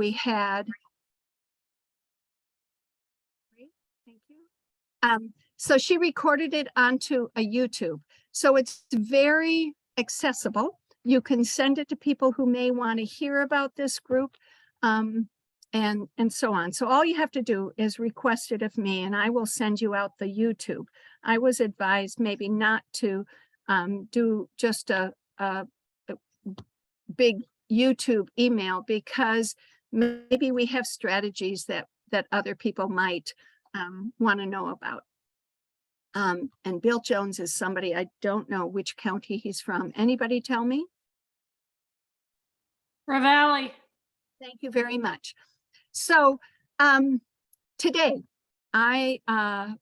we had. Great, thank you. So she recorded it onto a YouTube. So it's very accessible. You can send it to people who may want to hear about this group, and so on. So all you have to do is request it of me, and I will send you out the YouTube. I was advised maybe not to do just a big YouTube email, because maybe we have strategies that other people might want to know about. And Bill Jones is somebody, I don't know which county he's from. Anybody tell me? Ravalli. Thank you very much. So today I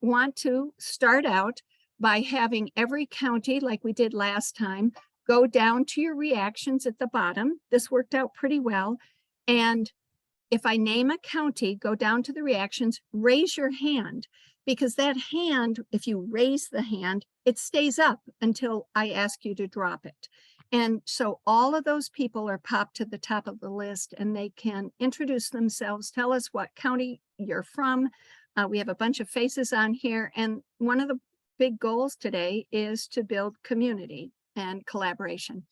want to start out by having every county, like we did last time, go down to your reactions at the bottom. This worked out pretty well. And if I name a county, go down to the reactions, raise your hand, because that hand, if you raise the hand, it stays up until I ask you to drop it. And so all of those people are popped to the top of the list, and they can introduce themselves, tell us what county you're from. We have a bunch of faces on here. And one of the big goals today is to build community and collaboration.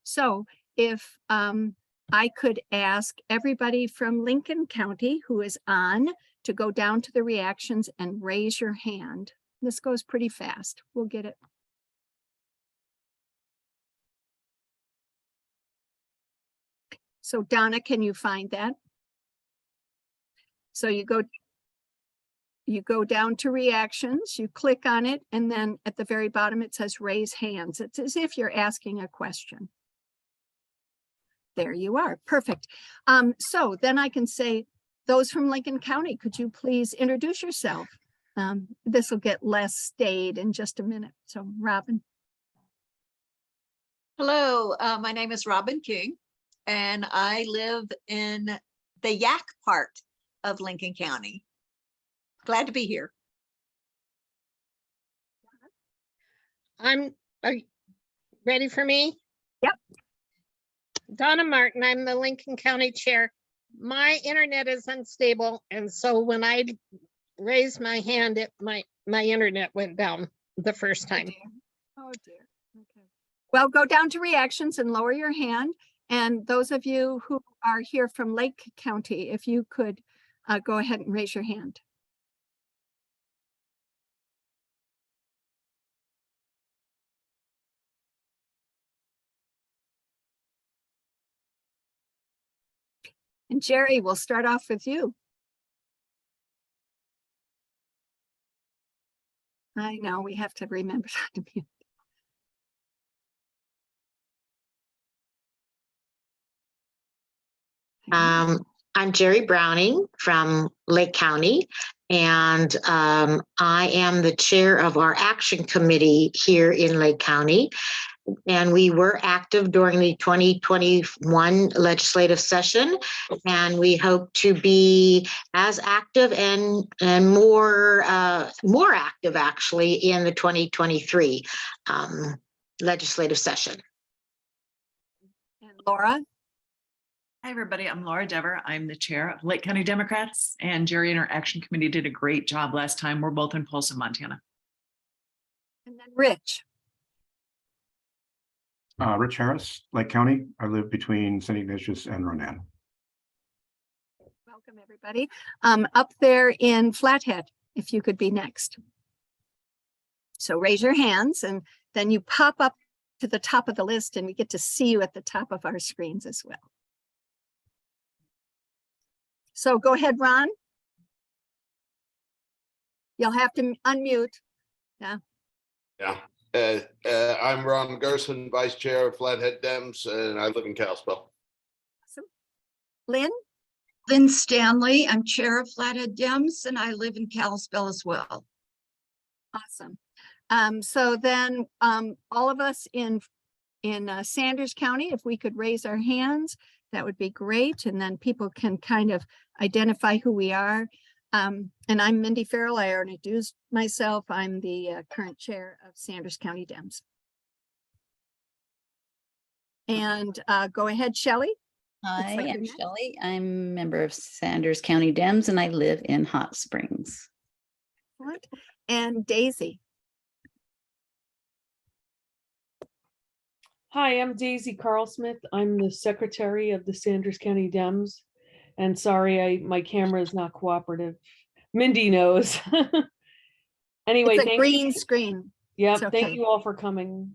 So if I could ask everybody from Lincoln County who is on to go down to the reactions and raise your hand. This goes pretty fast. We'll get it. So Donna, can you find that? So you go down to reactions, you click on it, and then at the very bottom it says raise hands. It's as if you're asking a question. There you are. Perfect. So then I can say, those from Lincoln County, could you please introduce yourself? This will get less staid in just a minute. So Robin. Hello, my name is Robin King, and I live in the Yak part of Lincoln County. Glad to be here. Are you ready for me? Yep. Donna Martin, I'm the Lincoln County Chair. My internet is unstable, and so when I raised my hand, my internet went down the first time. Oh dear. Okay. Well, go down to reactions and lower your hand. And those of you who are here from Lake County, if you could go ahead and raise your hand. And Jerry, we'll start off with you. I know we have to remember to mute. I'm Jerry Browning from Lake County, and I am the chair of our action committee here in Lake County. And we were active during the 2021 legislative session, and we hope to be as active and more active actually in the 2023 legislative session. And Laura. Hi, everybody. I'm Laura Dever. I'm the chair of Lake County Democrats, and Jerry and our action committee did a great job last time. We're both in Polson, Montana. And then Rich. Rich Harris, Lake County. I live between St. Ignatius and Ronan. Welcome, everybody. Up there in Flathead, if you could be next. So raise your hands, and then you pop up to the top of the list, and we get to see you at the top of our screens as well. So go ahead, Ron. You'll have to unmute. Yeah. Yeah. I'm Ron Gerson, Vice Chair of Flathead Dems, and I live in Kalispell. Awesome. Lynn? Lynn Stanley. I'm Chair of Flathead Dems, and I live in Kalispell as well. Awesome. So then all of us in Sanders County, if we could raise our hands, that would be great. And then people can kind of identify who we are. And I'm Mindy Farrell. I already introduced myself. I'm the current chair of Sanders County Dems. And go ahead, Shelley. Hi, like I'm you're next. Shelley. I'm a member of Sanders County Dems and I live in Hot Springs. Excellent. And Daisy. Hi, I'm Daisy Carlsmith. I'm the secretary of the Sanders County Dems. And sorry, my camera is not cooperative. Mindy knows. Anyway, It's a thank green you. screen. Yep, It's thank okay. you all for coming.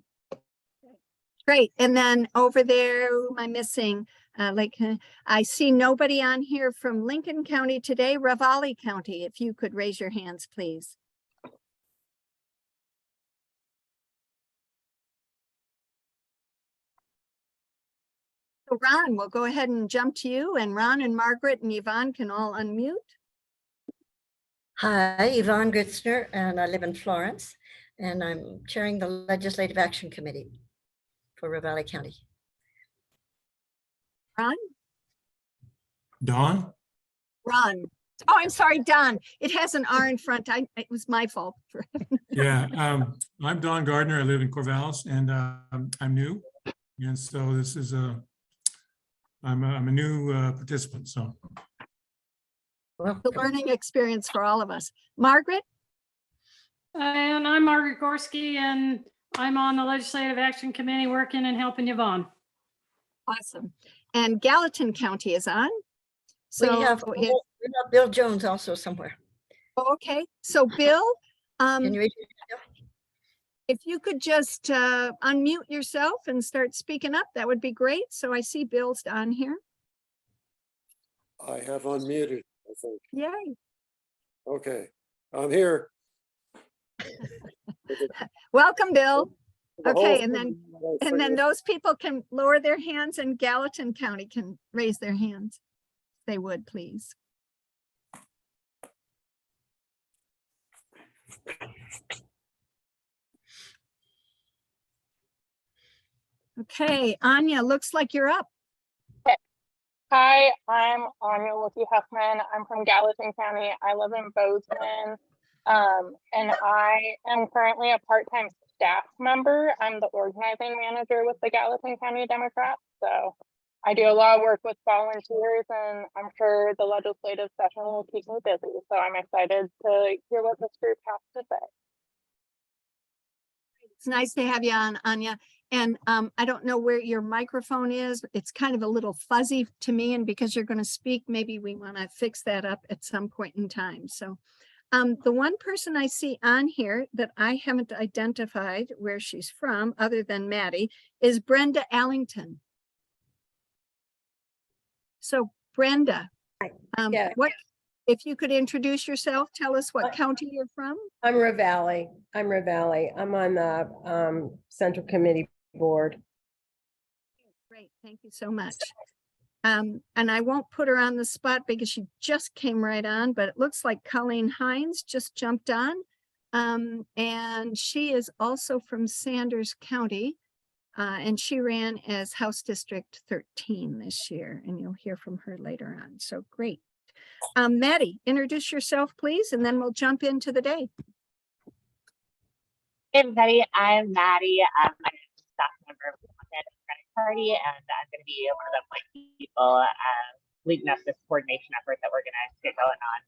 Great. And then over there, who am I missing? I see nobody on here from Lincoln County today, Ravalli County. If you could raise your hands, please. So Ron, we'll go ahead and jump to you, and Ron and Margaret and Yvonne can all unmute. Hi, Yvonne Gritzner, and I live in Florence, and I'm chairing the Legislative Action Committee for Ravalli County. Ron? Dawn? Ron. Oh, I'm sorry, Don. It has an R in front. It was my fault. Yeah, I'm Don Gardner. I live in Corvallis, and I'm new. And so this is I'm a new participant, so. Well, The learning experience for all of us. Margaret? And I'm Margaret Gorski, and I'm on the Legislative Action Committee working and helping Yvonne. Awesome. And Gallatin County is on. So we have Bill Jones also somewhere. Okay, so Bill, Can you raise your hand? if you could just unmute yourself and start speaking up, that would be great. So I see Bill's on here. I have unmuted, I think. Yay. Okay, I'm here. Welcome, Bill. The whole Okay, and thing, then those people can lower their hands and Gallatin County can raise their hands. They would, please. Okay, Anya, looks like you're up. Hi, I'm Anya Wilkie Huffman. I'm from Gallatin County. I live in Bozeman, and I am currently a part-time staff member. I'm the organizing manager with the Gallatin County Democrats. So I do a lot of work with volunteers, and I'm sure the legislative session will keep me busy. So I'm excited to hear what this group has to say. It's nice to have you on, Anya. And I don't know where your microphone is. It's kind of a little fuzzy to me. And because you're going to speak, maybe we want to fix that up at some point in time. So the one person I see on here that I haven't identified where she's from, other than Maddie, is Brenda Allington. So Brenda, what, if you could introduce yourself, tell us what county you're from. I'm Ravalli. I'm on the Central Committee Board. Great, thank you so much. And I won't put her on the spot because she just came right on, but it looks like Colleen Hines just jumped on. And she is also from Sanders County. And she ran as House District 13 this year, and you'll hear from her later on. So great. Maddie, introduce yourself, please, and then we'll jump into the day. Hey, everybody, I'm Maddie. I'm a staff member of the Democratic Party, and I'm going to be one of the people leading up this coordination effort that we're going to get going on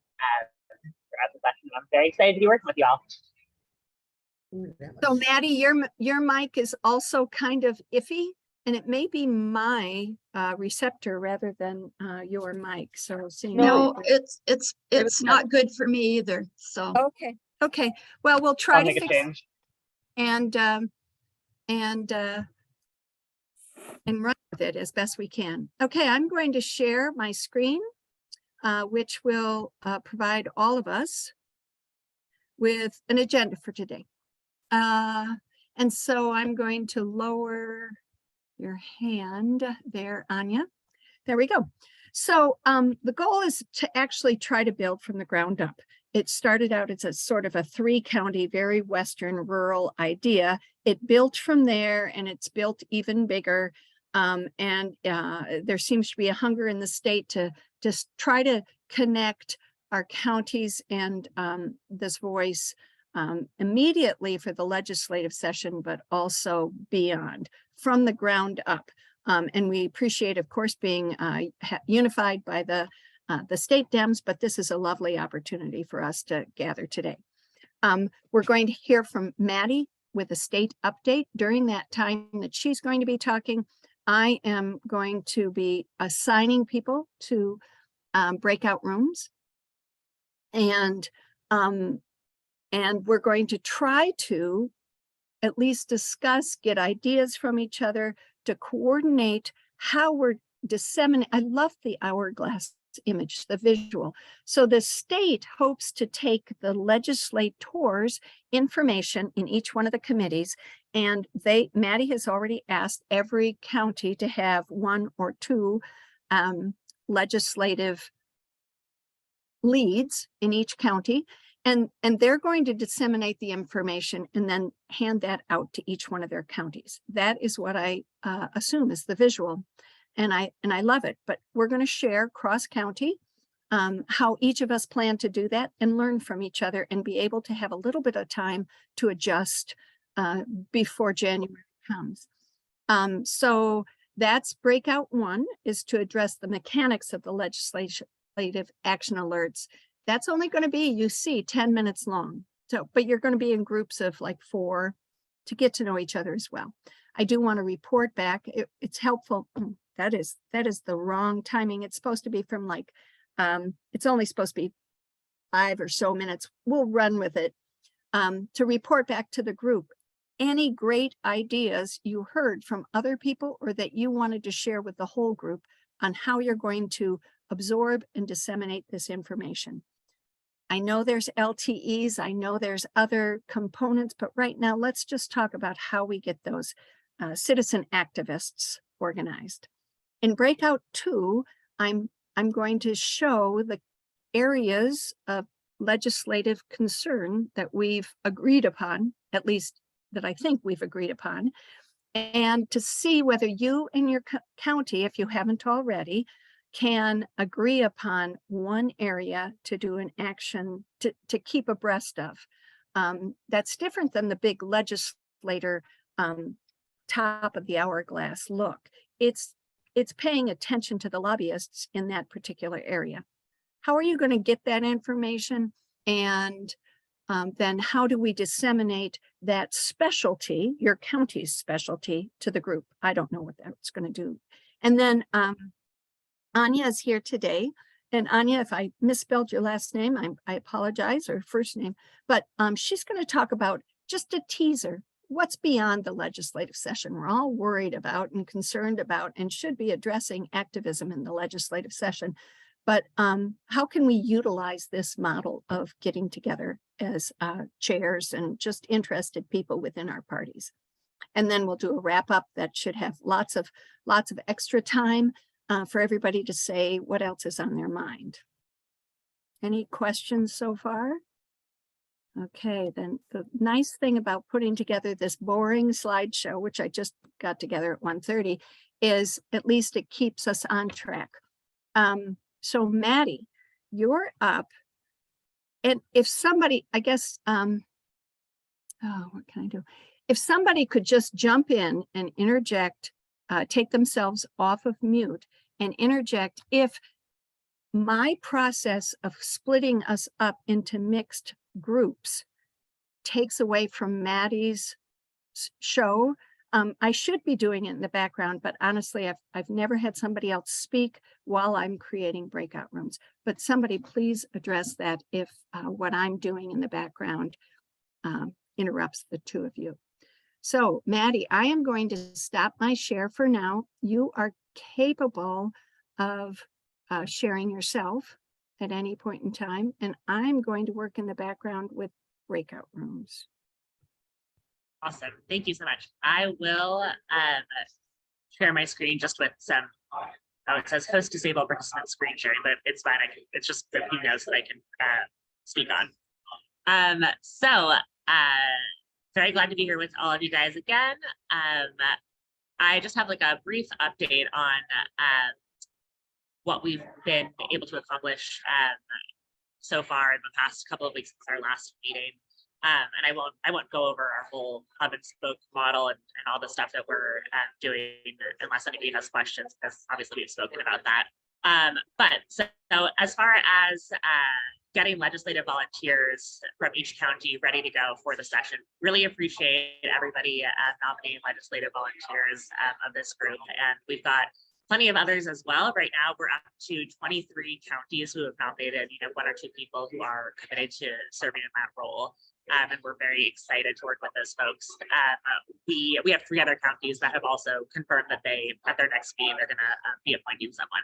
throughout the session. I'm very excited to be working with you all. So Maddie, your mic is also kind of iffy, and it may be my receptor rather than your mic. So seeing No, it's not good for me either. So okay. Well, we'll try to fix change. and run with it as best we can. Okay, I'm going to share my screen, which will provide all of us with an agenda for today. And so I'm going to lower your hand there, Anya. There we go. So the goal is to actually try to build from the ground up. It started out as a sort of a 3-county, very Western rural idea. It built from there, and it's built even bigger. There seems to be a hunger in the state to just try to connect our counties and this voice immediately for the legislative session, but also beyond, from the ground up. And we appreciate, of course, being unified by the state Dems, but this is a lovely opportunity for us to gather today. We're going to hear from Maddie with a state update. During that time that she's going to be talking, I am going to be assigning people to breakout rooms. And we're going to try to at least discuss, get ideas from each other to coordinate how we're disseminating. I love the hourglass image, the visual. So the state hopes to take the legislators' information in each one of the committees, and Maddie has already asked every county to have 1 or 2 legislative leads in each county, and they're going to disseminate the information and then hand that out to each one of their counties. That is what I assume is the visual, and I love it. But we're going to share cross-county how each of us plan to do that and learn from each other and be able to have a little bit of time to adjust before January comes. So that's breakout 1, is to address the mechanics of the legislative action alerts. That's only going to be, you see, 10 minutes long. So, but you're going to be in groups of like 4 to get to know each other as well. I do want to report back. It's helpful. That is the wrong timing. It's supposed to be from like, it's only supposed to be 5 or so minutes. We'll run with it to report back to the group. Any great ideas you heard from other people or that you wanted to share with the whole group on how you're going to absorb and disseminate this information. I know there's LTEs, I know there's other components, but right now let's just talk about how we get those citizen activists organized. In breakout 2, I'm going to show the areas of legislative concern that we've agreed upon, at least that I think we've agreed upon, and to see whether you and your county, if you haven't already, can agree upon one area to do an action to keep abreast of. That's different than the big legislator top of the hourglass look. It's paying attention to the lobbyists in that particular area. How are you going to get that information? And then how do we disseminate that specialty, your county's specialty, to the group? I don't know what that's going to do. And then Anya is here today. And Anya, if I misspelled your last name, I apologize, or first name, but she's going to talk about just a teaser. What's beyond the legislative session? We're all worried about and concerned about and should be addressing activism in the legislative session. But how can we utilize this model of getting together as chairs and just interested people within our parties? And then we'll do a wrap up that should have lots of extra time for everybody to say what else is on their mind. Any questions so far? Okay, then the nice thing about putting together this boring slideshow, which I just got together at 1:30, is at least it keeps us on track. So Maddie, you're up. And if somebody, I guess, oh, what can I do? If somebody could just jump in and interject, take themselves off of mute and interject if my process of splitting us up into mixed groups takes away from Maddie's show. I should be doing it in the background, but honestly, I've never had somebody else speak while I'm creating breakout rooms. But somebody please address that if what I'm doing in the background interrupts the two of you. So Maddie, I am going to stop my share for now. You are capable of sharing yourself at any point in time, and I'm going to work in the background with breakout rooms. Awesome. Thank you so much. I will share my screen just with some, it says host disabled participant screen sharing, but it's fine. It's just a few notes that I can speak on. Very glad to be here with all of you guys again. I just have like a brief update on what we've been able to accomplish so far in the past couple of weeks since our last meeting. And I won't go over our whole hub and spoke model and all the stuff that we're doing unless anybody has questions, because obviously we've spoken about that. But so as far as getting legislative volunteers from each county ready to go for the session, really appreciate everybody nominating legislative volunteers of this group. And we've got plenty of others as well. Right now, we're up to 23 counties who have nominated, one or two people who are committed to serving in that role. And we're very excited to work with those folks. We have 3 other counties that have also confirmed that at their next meeting, they're going to be appointing someone.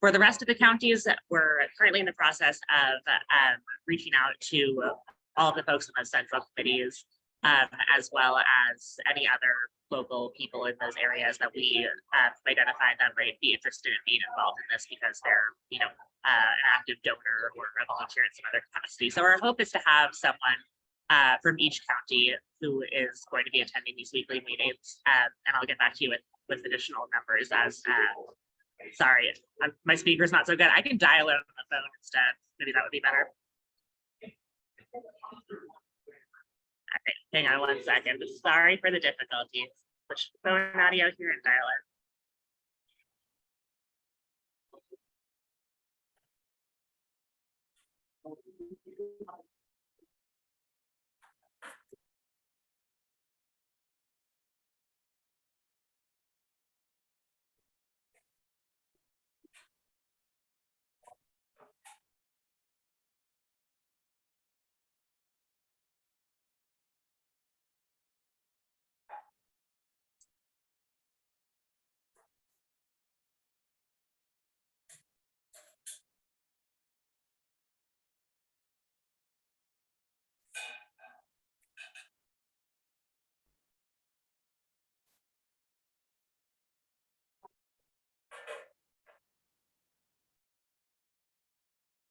For the rest of the counties, we're currently in the process of reaching out to all of the folks in the central committees, as well as any other local people in those areas that we identified that might be interested in being involved in this because they're, an active donor or a volunteer in some other capacity. So our hope is to have someone from each county who is going to be attending these weekly meetings. And I'll get back to you with additional numbers as, sorry, my speaker's not so good. I can dial it on the phone instead. Maybe that would be better. Okay, hang on 1 second. Sorry for the difficulties. Push phone audio here and dial it.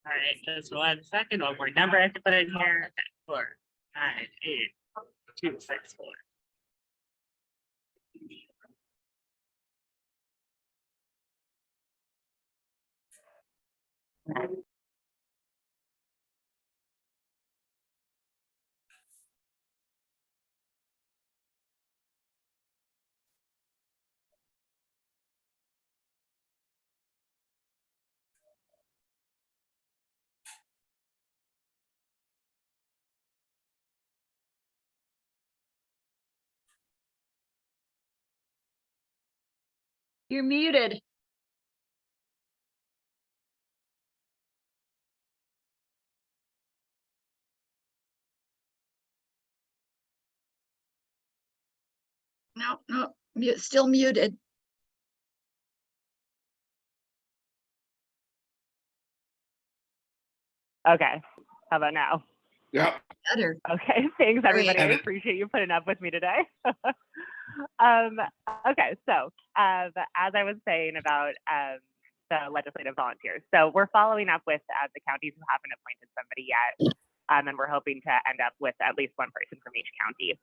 All right, just 1 second. One more number I have to put in here. 498-264. You're muted. No, still muted. Okay, how about now? Yeah. Better. Okay, thanks everybody. I Great. appreciate you putting up with me today. Okay, so as I was saying about the legislative volunteers, so we're following up with the counties who haven't appointed somebody yet, and we're hoping to end up with at least one person from each county.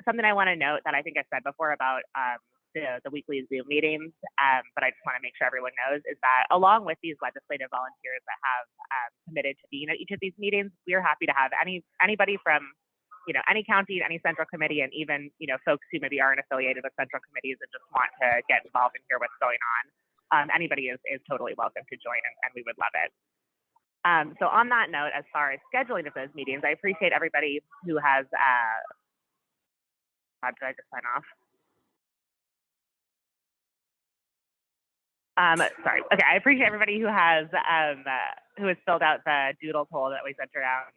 Something I want to note that I think I said before about the weekly Zoom meetings, but I just want to make sure everyone knows is that along with these legislative volunteers that have committed to being at each of these meetings, we're happy to have anybody from any county, any central committee, and even folks who maybe aren't affiliated with central committees and just want to get involved and hear what's going on. Anybody is totally welcome to join, and we would love it. So on that note, as far as scheduling of those meetings, I appreciate everybody who has. Did I just sign off? Sorry. Okay, I appreciate everybody who has filled out the doodle poll that we sent around.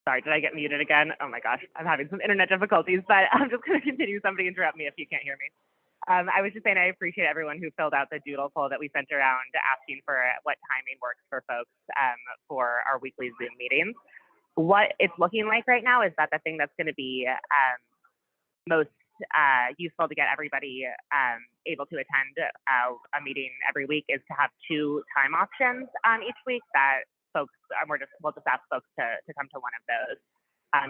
Sorry, did I get muted again? Oh my gosh, I'm having some internet difficulties, but I'm just going to continue. Somebody interrupt me if you can't hear me. I was just saying I appreciate everyone who filled out the doodle poll that we sent around asking for what timing works for folks for our weekly Zoom meetings. What it's looking like right now is that the thing that's going to be most useful to get everybody able to attend a meeting every week is to have 2 time options each week that folks, we'll just ask folks to come to one of those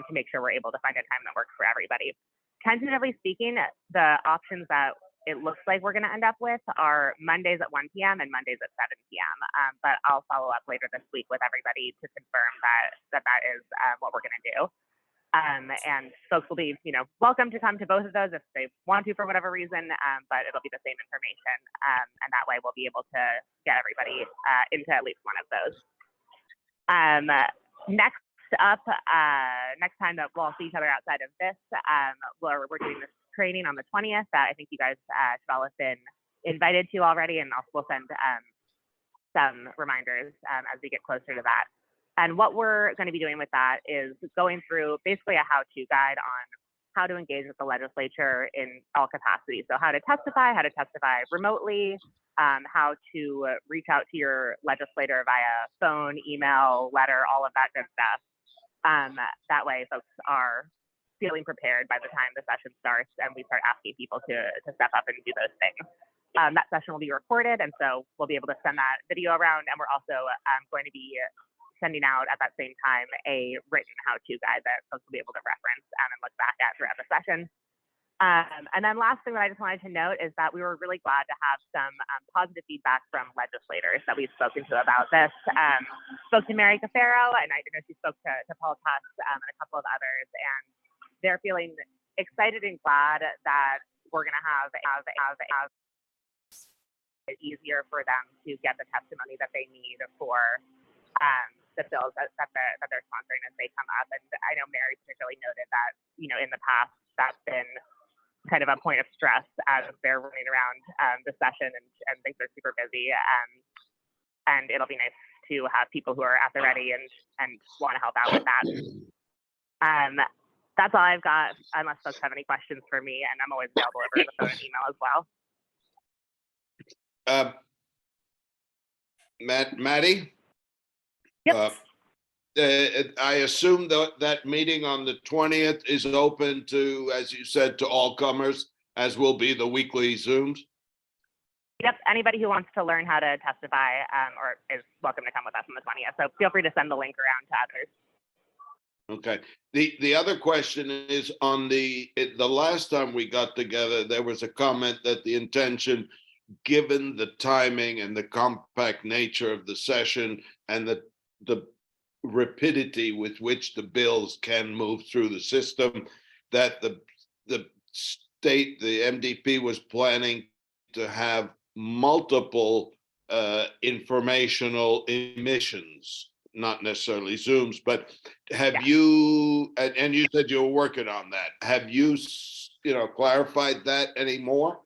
to make sure we're able to find a time that works for everybody. Tentatively speaking, the options that it looks like we're going to end up with are Mondays at 1 p.m. and Mondays at 7 p.m. But I'll follow up later this week with everybody to confirm that is what we're going to do. And folks will be, welcome to come to both of those if they want to for whatever reason, but it'll be the same information. And that way we'll be able to get everybody into at least one of those. Next up, next time that we'll see each other outside of this, we're doing this training on the 20th that I think you guys should all have been invited to already, and we'll send some reminders as we get closer to that. And what we're going to be doing with that is going through basically a how-to guide on how to engage with the legislature in all capacities. So how to testify remotely, how to reach out to your legislator via phone, email, letter, all of that good stuff. That way folks are feeling prepared by the time the session starts and we start asking people to step up and do those things. That session will be recorded, and so we'll be able to send that video around, and we're also going to be sending out at that same time a written how-to guide that folks will be able to reference and look back at throughout the session. And then last thing that I just wanted to note is that we were really glad to have some positive feedback from legislators that we've spoken to about this. Spoke to Mary Cafaro, and I know she spoke to Paul Tuss and a couple of others, and they're feeling excited and glad that we're going to have it easier for them to get the testimony that they need for the bills that they're sponsoring as they come up. And I know Mary particularly noted that, in the past, that's been kind of a point of stress as they're running around the session and things are super busy. And it'll be nice to have people who are at the ready and want to help out with that. That's all I've got, unless folks have any questions for me, and I'm always available over the phone and email as well. Maddie? Yep. I assume that meeting on the 20th is open to, as you said, to all comers, as will be the weekly Zooms? Yep, anybody who wants to learn how to testify or is welcome to come with us on the 20th. So feel free to send the link around to others. Okay. The other question is on the last time we got together, there was a comment that the intention, given the timing and the compact nature of the session and the rapidity with which the bills can move through the system, that the state, the MDP, was planning to have multiple informational emissions, not necessarily Zooms, but have you, and you said you were working on that, have you, clarified that anymore?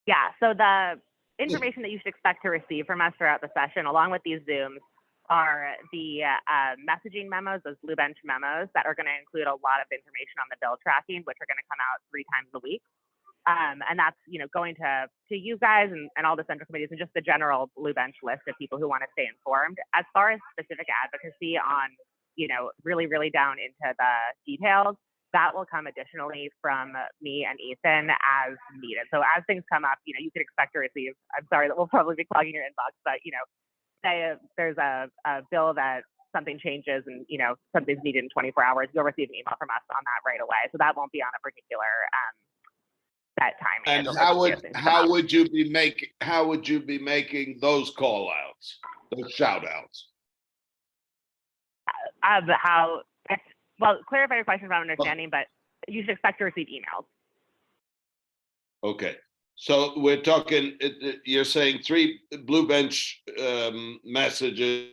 Yeah, so the information that you should expect to receive from us throughout the session, along with these Zooms, are the messaging memos, those Blue Bench memos that are going to include a lot of information on the bill tracking, which are going to come out 3 times a week. And that's, going to you guys and all the central committees and just the general Blue Bench list of people who want to stay informed. As far as specific advocacy on, really, really down into the details, that will come additionally from me and Ethan as needed. So as things come up, you can expect to receive, I'm sorry that we'll probably be clogging your inbox, but, say there's a bill that something changes and, something's needed in 24 hours, you'll receive an email from us on that right away. So that won't be on a particular set time. And how would you be making those call outs, those shout outs? Well, clarify your question if I'm understanding, but you should expect to receive emails. Okay. So we're talking, you're saying 3 Blue Bench messages,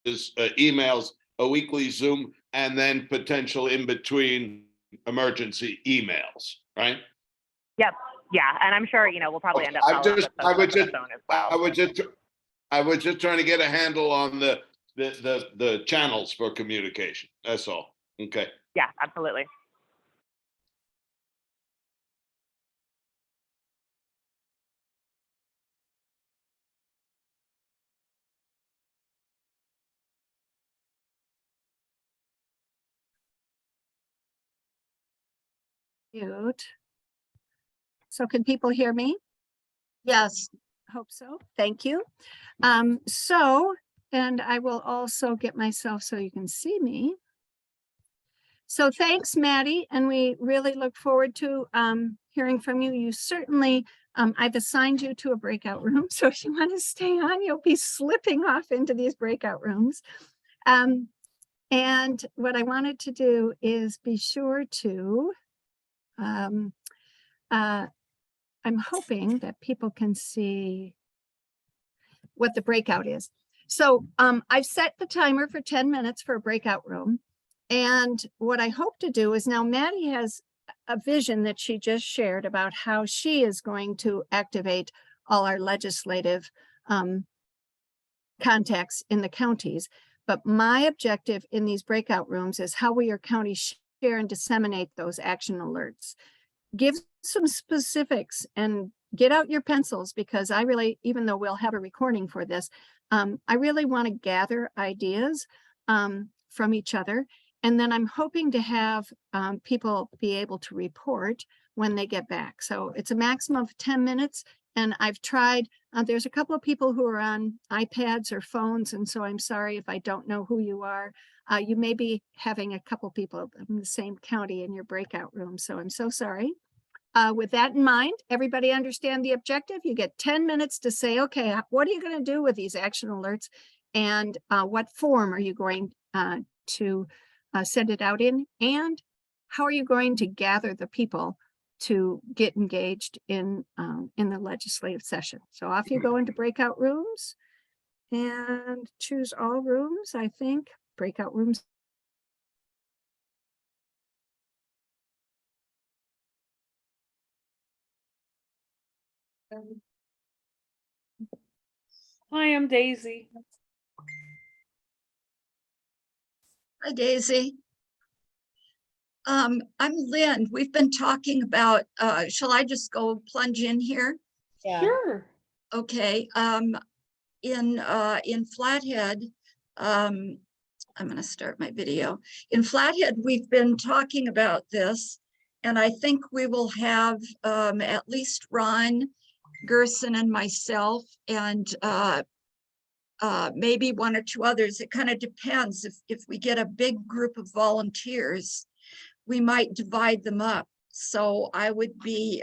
emails, a weekly Zoom, and then potential in between emergency emails, right? Yep. Yeah. And I'm sure, we'll probably end up following up with the phone as well. I was just trying to get a handle on the channels for communication. That's all. Okay. Yeah, absolutely. Cute. So can people hear me? Yes. Hope so. Thank you. And I will also get myself so you can see me. So thanks, Maddie, and we really look forward to hearing from you. You certainly, I've assigned you to a breakout room, so if you want to stay on, you'll be slipping off into these breakout rooms. And what I wanted to do is be sure to, I'm hoping that people can see what the breakout is. So I've set the timer for 10 minutes for a breakout room. And what I hope to do is, now Maddie has a vision that she just shared about how she is going to activate all our legislative contacts in the counties. But my objective in these breakout rooms is how will your county share and disseminate those action alerts. Give some specifics and get out your pencils, because I really, even though we'll have a recording for this, I really want to gather ideas from each other. And then I'm hoping to have people be able to report when they get back. So it's a maximum of 10 minutes. And I've tried, there's a couple of people who are on iPads or phones. And so I'm sorry if I don't know who you are. You may be having a couple people in the same county in your breakout room. So I'm so sorry. With that in mind, everybody understand the objective. You get 10 minutes to say, okay, what are you going to do with these action alerts? And what form are you going to send it out in? And how are you going to gather the people to get engaged in the legislative session? So off you go into breakout rooms and choose all rooms, I think. Breakout rooms. Hi, I'm Daisy. Hi, Daisy. I'm Lynn. We've been talking about, shall I just go plunge in here? Yeah. Sure. Okay. In Flathead, I'm going to start my video. In Flathead, we've been talking about this, and I think we will have at least Ron Gerson and myself, and maybe one or two others. It kind of depends. If we get a big group of volunteers, we might divide them up. So I would be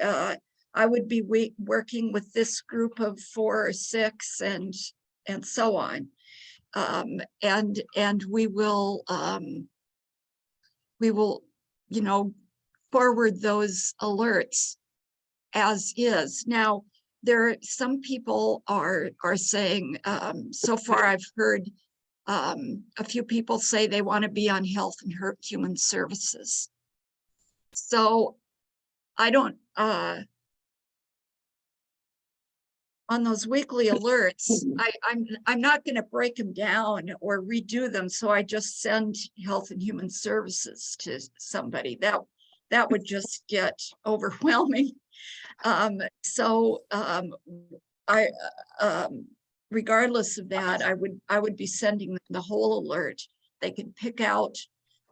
working with this group of 4 or 6 and so on. And we will, you know, forward those alerts as is. Now, some people are saying, so far I've heard a few people say they want to be on Health and Human Services. So I don't, on those weekly alerts, I'm not going to break them down or redo them. So I just send Health and Human Services to somebody. That would just get overwhelming. Regardless of that, I would be sending them the whole alert. They can pick out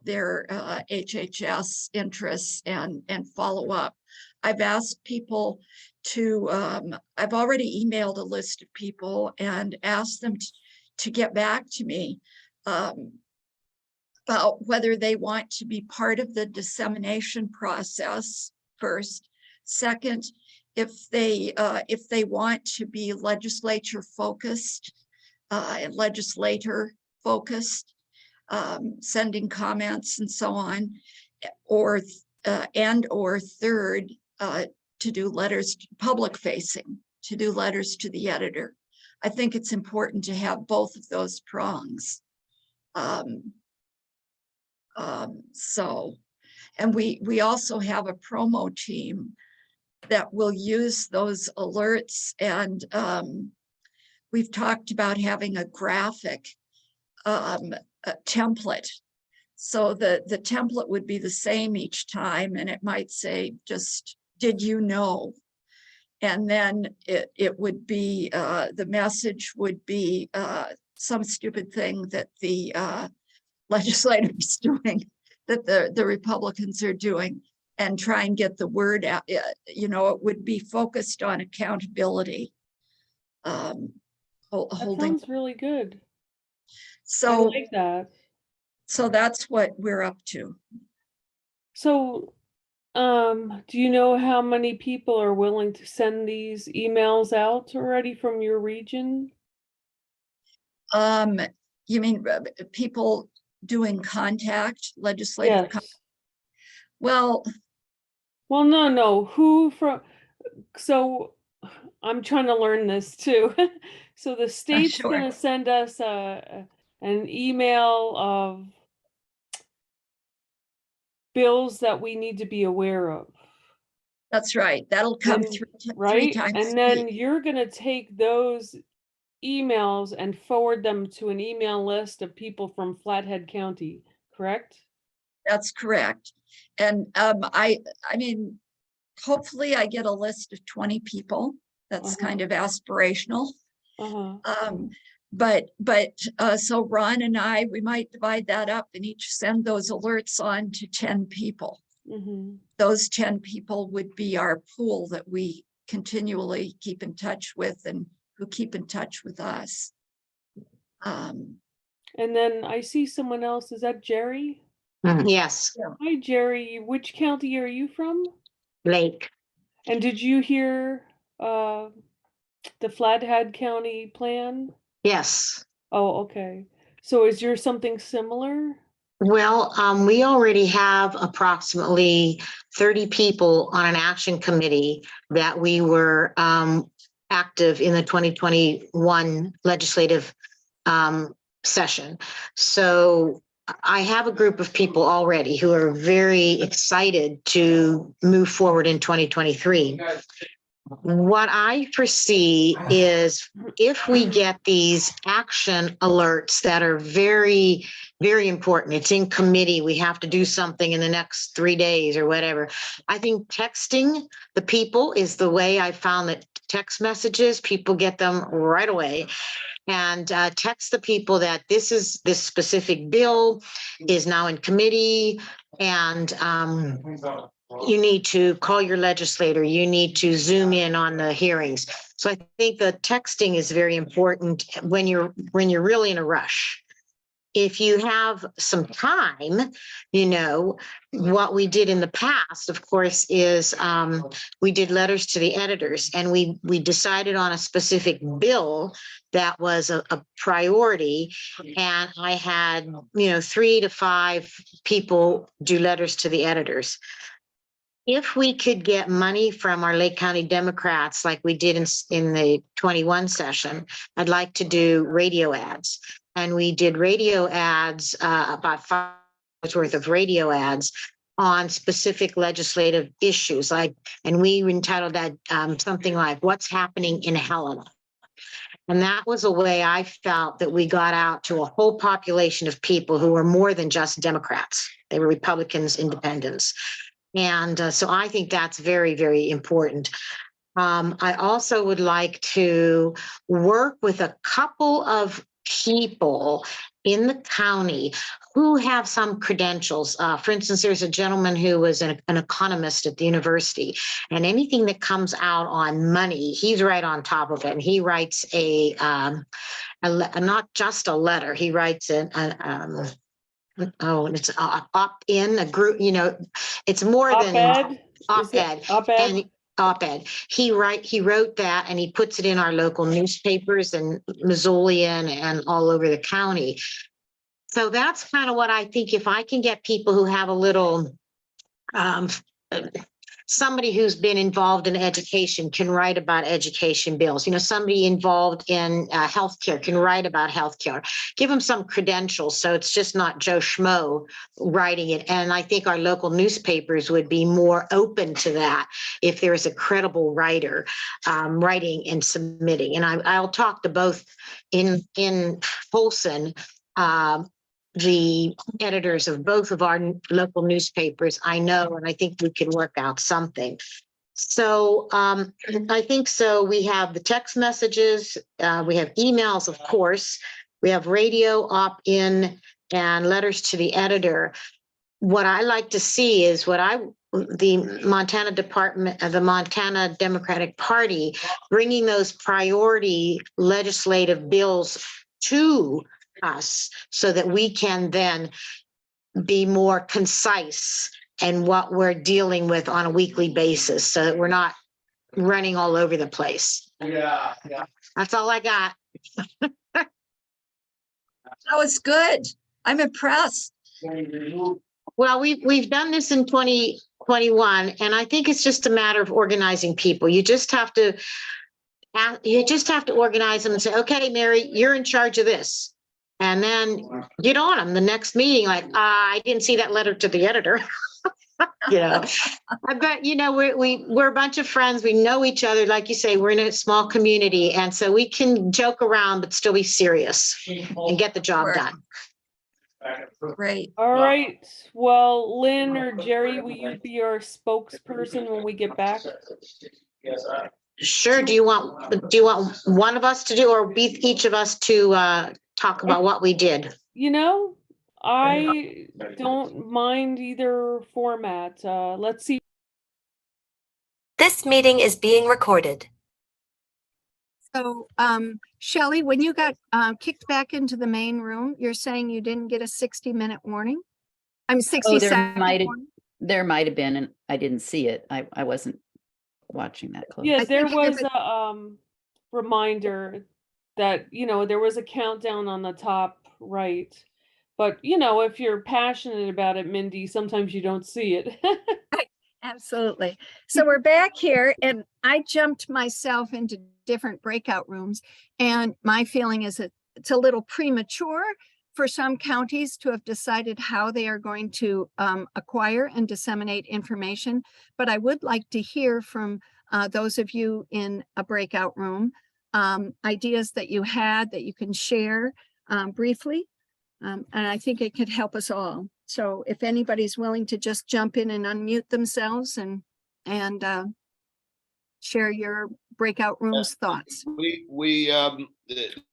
their HHS interests and follow up. I've asked people to, I've already emailed a list of people and asked them to get back to me about whether they want to be part of the dissemination process first. Second, if they want to be legislature focused, legislator focused, sending comments and so on, or third, to do letters public facing, to do letters to the editor. I think it's important to have both of those prongs. And we also have a promo team that will use those alerts, and we've talked about having a graphic a template. So the template would be the same each time, and it might say, just, did you know? And then it would be, the message would be some stupid thing that the legislature is doing, that the Republicans are doing, and try and get the word out. You know, it would be focused on accountability. That Holding. sounds really good. So I like that. So that's what we're up to. So, do you know how many people are willing to send these emails out already from your region? You mean people doing contact, legislative? Yes. Well, no. Who from, so I'm trying to learn this too. So the state's sure. gonna send us an email of bills that we need to be aware of. That's right. That'll come And- three right? times. a And then week. you're gonna take those emails and forward them to an email list of people from Flathead County, correct? That's correct. And I mean, hopefully I get a list of 20 people. That's kind of aspirational. But so Ron and I, we might divide that up and each send those alerts on to 10 people. Those 10 people would be our pool that we continually keep in touch with and who keep in touch with us. And then I see someone else. Is that Jerry? Yes, Hi, Jerry. Which county are you from? Lake. And did you hear the Flathead County plan? Yes. Oh, okay. So is yours something similar? Well, we already have approximately 30 people on an action committee that we were active in the 2021 legislative session. So I have a group of people already who are very excited to move forward in 2023. What I foresee is if we get these action alerts that are very, very important, it's in committee, we have to do something in the next 3 days or whatever. I think texting the people is the way I found that text messages, people get them right away. And text the people that this specific bill is now in committee and you need to call your legislator, you need to zoom in on the hearings. So I think the texting is very important when you're really in a rush. If you have some time, what we did in the past, of course, is we did letters to the editors and we decided on a specific bill that was a priority. And I had, 3 to 5 people do letters to the editors. If we could get money from our Lake County Democrats, like we did in the 21 session, I'd like to do radio ads. And we did radio ads, about $5 worth of radio ads on specific legislative issues. And we entitled that something like "What's Happening in Helena." And that was a way I felt that we got out to a whole population of people who were more than just Democrats. They were Republicans, independents. And so I think that's very, very important. I also would like to work with a couple of people in the county who have some credentials. For instance, there's a gentleman who was an economist at the university, and anything that comes out on money, he's right on top of it. And he writes not just a letter, he writes it's opt-in, a group, it's more than op-ed. Op-ed. He wrote that and he puts it in our local newspapers in Missoulian and all over the county. So that's kind of what I think. If I can get people who have a little somebody who's been involved in education can write about education bills. Somebody involved in healthcare can write about healthcare. Give them some credentials so it's just not Joe Schmo writing it. And I think our local newspapers would be more open to that if there's a credible writer writing and submitting. And I'll talk to both in Folsom, the editors of both of our local newspapers, I know, and I think we can work out something. So I think so. We have the text messages, we have emails, of course, we have radio, opt-in, and letters to the editor. What I like to see is the Montana Department of the Montana Democratic Party bringing those priority legislative bills to us so that we can then be more concise and what we're dealing with on a weekly basis, so that we're not running all over the place. Yeah. That's all I got. That was good. I'm impressed. Well, we've done this in 2021, and I think it's just a matter of organizing people. You just have to organize them and say, okay, Mary, you're in charge of this. And then get on them the next meeting, like, I didn't see that letter to the editor. But we're a bunch of friends. We know each other. Like you say, we're in a small community. And so we can joke around, but still be serious and get the job done. Great. All right. Well, Lynn or Jerry, will you be our spokesperson when we get back? Sure. Do you want one of us to do, or be each of us to talk about what we did? I don't mind either format. Let's see. This meeting is being recorded. So, Shelley, when you got kicked back into the main room, you're saying you didn't get a 60-minute warning? I'm 60 seconds. There might have been, and I didn't see it. I wasn't watching that close. Yeah, there was a reminder that, there was a countdown on the top right. But, if you're passionate about it, Mindy, sometimes you don't see it. Absolutely. So we're back here, and I jumped myself into different breakout rooms. And my feeling is that it's a little premature for some counties to have decided how they are going to acquire and disseminate information. But I would like to hear from those of you in a breakout room, ideas that you had that you can share briefly. And I think it could help us all. So if anybody's willing to just jump in and unmute themselves and share your breakout rooms thoughts.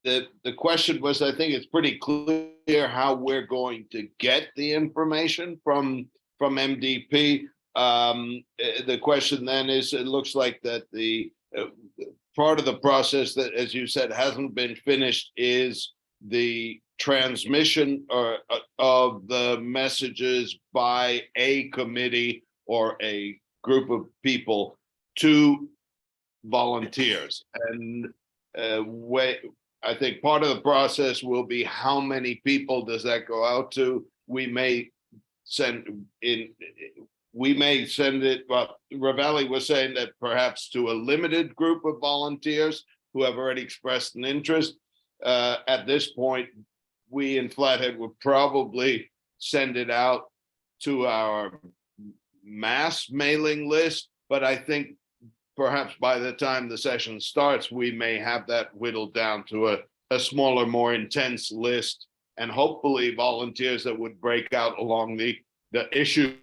The question was, I think it's pretty clear how we're going to get the information from MDP. The question then is, it looks like that the part of the process that, as you said, hasn't been finished is the transmission of the messages by a committee or a group of people to volunteers. And I think part of the process will be how many people does that go out to. We may send it, well, Ravelli was saying that perhaps to a limited group of volunteers who have already expressed an interest. At this point, we in Flathead would probably send it out to our mass mailing list, but I think perhaps by the time the session starts, we may have that whittled down to a smaller, more intense list, and hopefully volunteers that would break out along the issue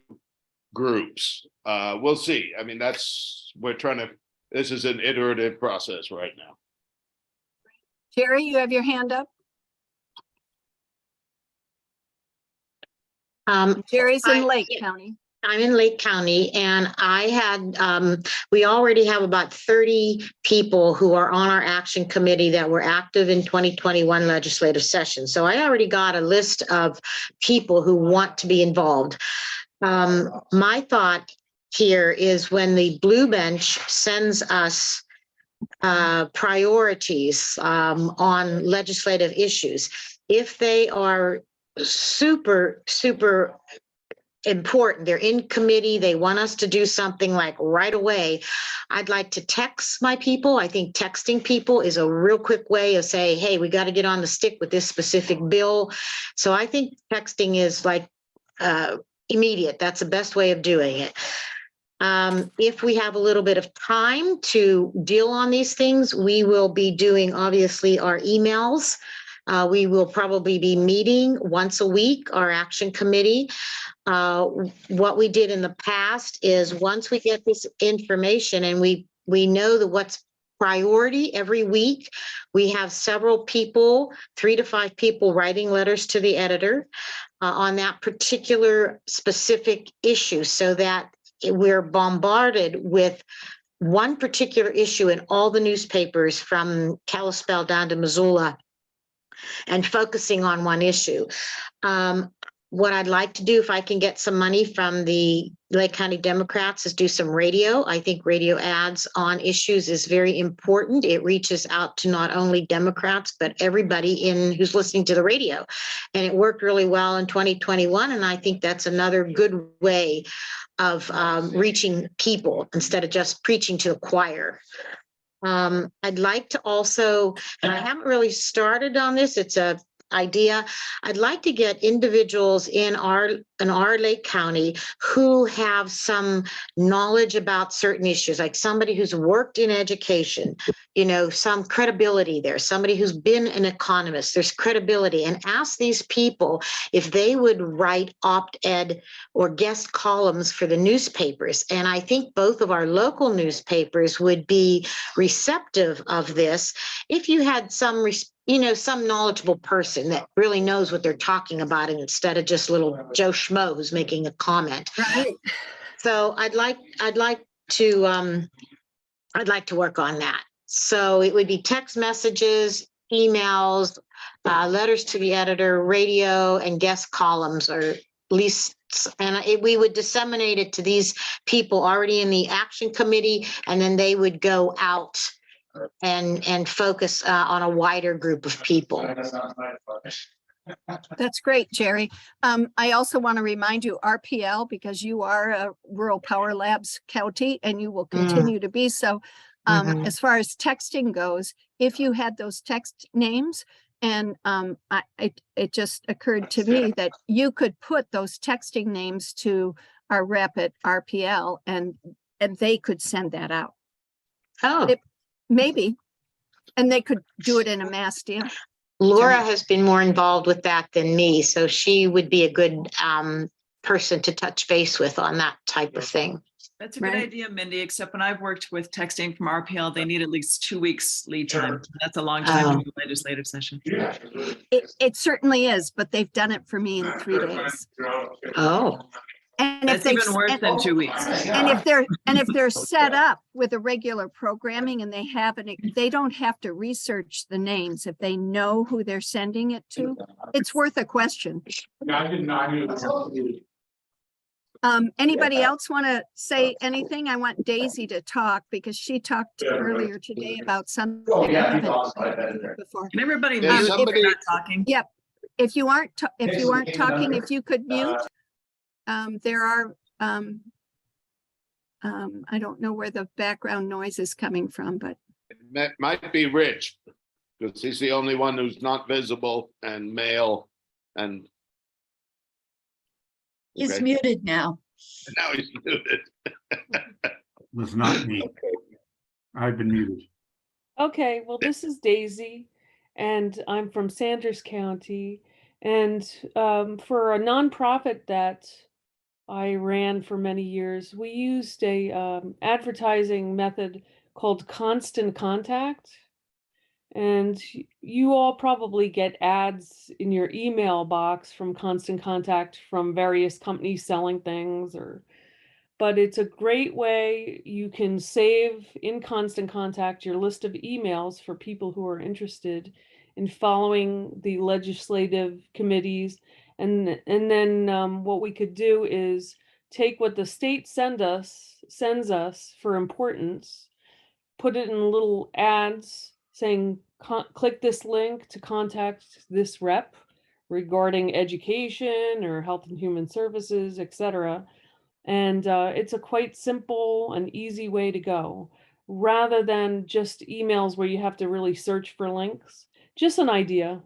groups. We'll see. I mean, this is an iterative process right now. Jerry, you have your hand up. Jerry's in Lake County. I'm in Lake County, and I had, we already have about 30 people who are on our action committee that were active in 2021 legislative session. So I already got a list of people who want to be involved. My thought here is when the Blue Bench sends us priorities on legislative issues, if they are super important, they're in committee, they want us to do something like right away, I'd like to text my people. I think texting people is a real quick way of saying, hey, we got to get on the stick with this specific bill. So I think texting is like immediate. That's the best way of doing it. If we have a little bit of time to deal on these things, we will be doing obviously our emails. We will probably be meeting once a week, our action committee. What we did in the past is once we get this information and we know what's priority every week, we have several people, 3 to 5 people writing letters to the editor on that particular specific issue, so that we're bombarded with one particular issue in all the newspapers from Kalispell down to Missoula, and focusing on one issue. what I'd like to do, if I can get some money from the Lake County Democrats, is do some radio. I think radio ads on issues is very important. It reaches out to not only Democrats, but everybody who's listening to the radio. And it worked really well in 2021. And I think that's another good way of reaching people instead of just preaching to the choir. I'd like to also, and I haven't really started on this, it's a idea. I'd like to get individuals in our Lake County who have some knowledge about certain issues, like somebody who's worked in education, some credibility there, somebody who's been an economist, there's credibility, and ask these people if they would write op-ed or guest columns for the newspapers. And I think both of our local newspapers would be receptive of this if you had some knowledgeable person that really knows what they're talking about, and instead of just little Joe Schmo who's making a comment. Right. So I'd like to work on that. So it would be text messages, emails, letters to the editor, radio, and guest columns, or at least, and we would disseminate it to these people already in the action committee, and then they would go out and focus on a wider group of people. That's great, Jerry. I also want to remind you, RPL, because you are a Rural Power Labs county and you will continue to be so. As far as texting goes, if you had those text names, and it just occurred to me that you could put those texting names to our rep at RPL, and they could send that out. Oh. Maybe, and they could do it in a mass deal. Laura has been more involved with that than me, so she would be a good person to touch base with on that type of thing. That's a good idea, Mindy, except when I've worked with texting from RPL, they need at least 2 weeks lead time. That's a long time in the legislative session. It certainly is, but they've done it for me in 3 days. Oh. And that's even worse than 2 weeks. And if they're set up with a regular programming and they don't have to research the names. If they know who they're sending it to, it's worth a question. Anybody else want to say anything? I want Daisy to talk because she talked earlier today about something I haven't before. Can everybody mute if you're not talking? Yep. If you aren't talking, if you could mute. There are, I don't know where the background noise is coming from, but. It might be Rich, because he's the only one who's not visible and male and. He's muted now. Now he's muted. Was not me. I've been muted. Okay, well, this is Daisy, and I'm from Sanders County. And for a nonprofit that I ran for many years, we used a advertising method called Constant Contact. And you all probably get ads in your email box from Constant Contact from various companies selling things, but it's a great way you can save in Constant Contact your list of emails for people who are interested in following the legislative committees. And then what we could do is take what the state sends us for importance, put it in little ads saying, click this link to contact this rep regarding education or health and human services, etc. And it's a quite simple and easy way to go, rather than just emails where you have to really search for links. Just an idea.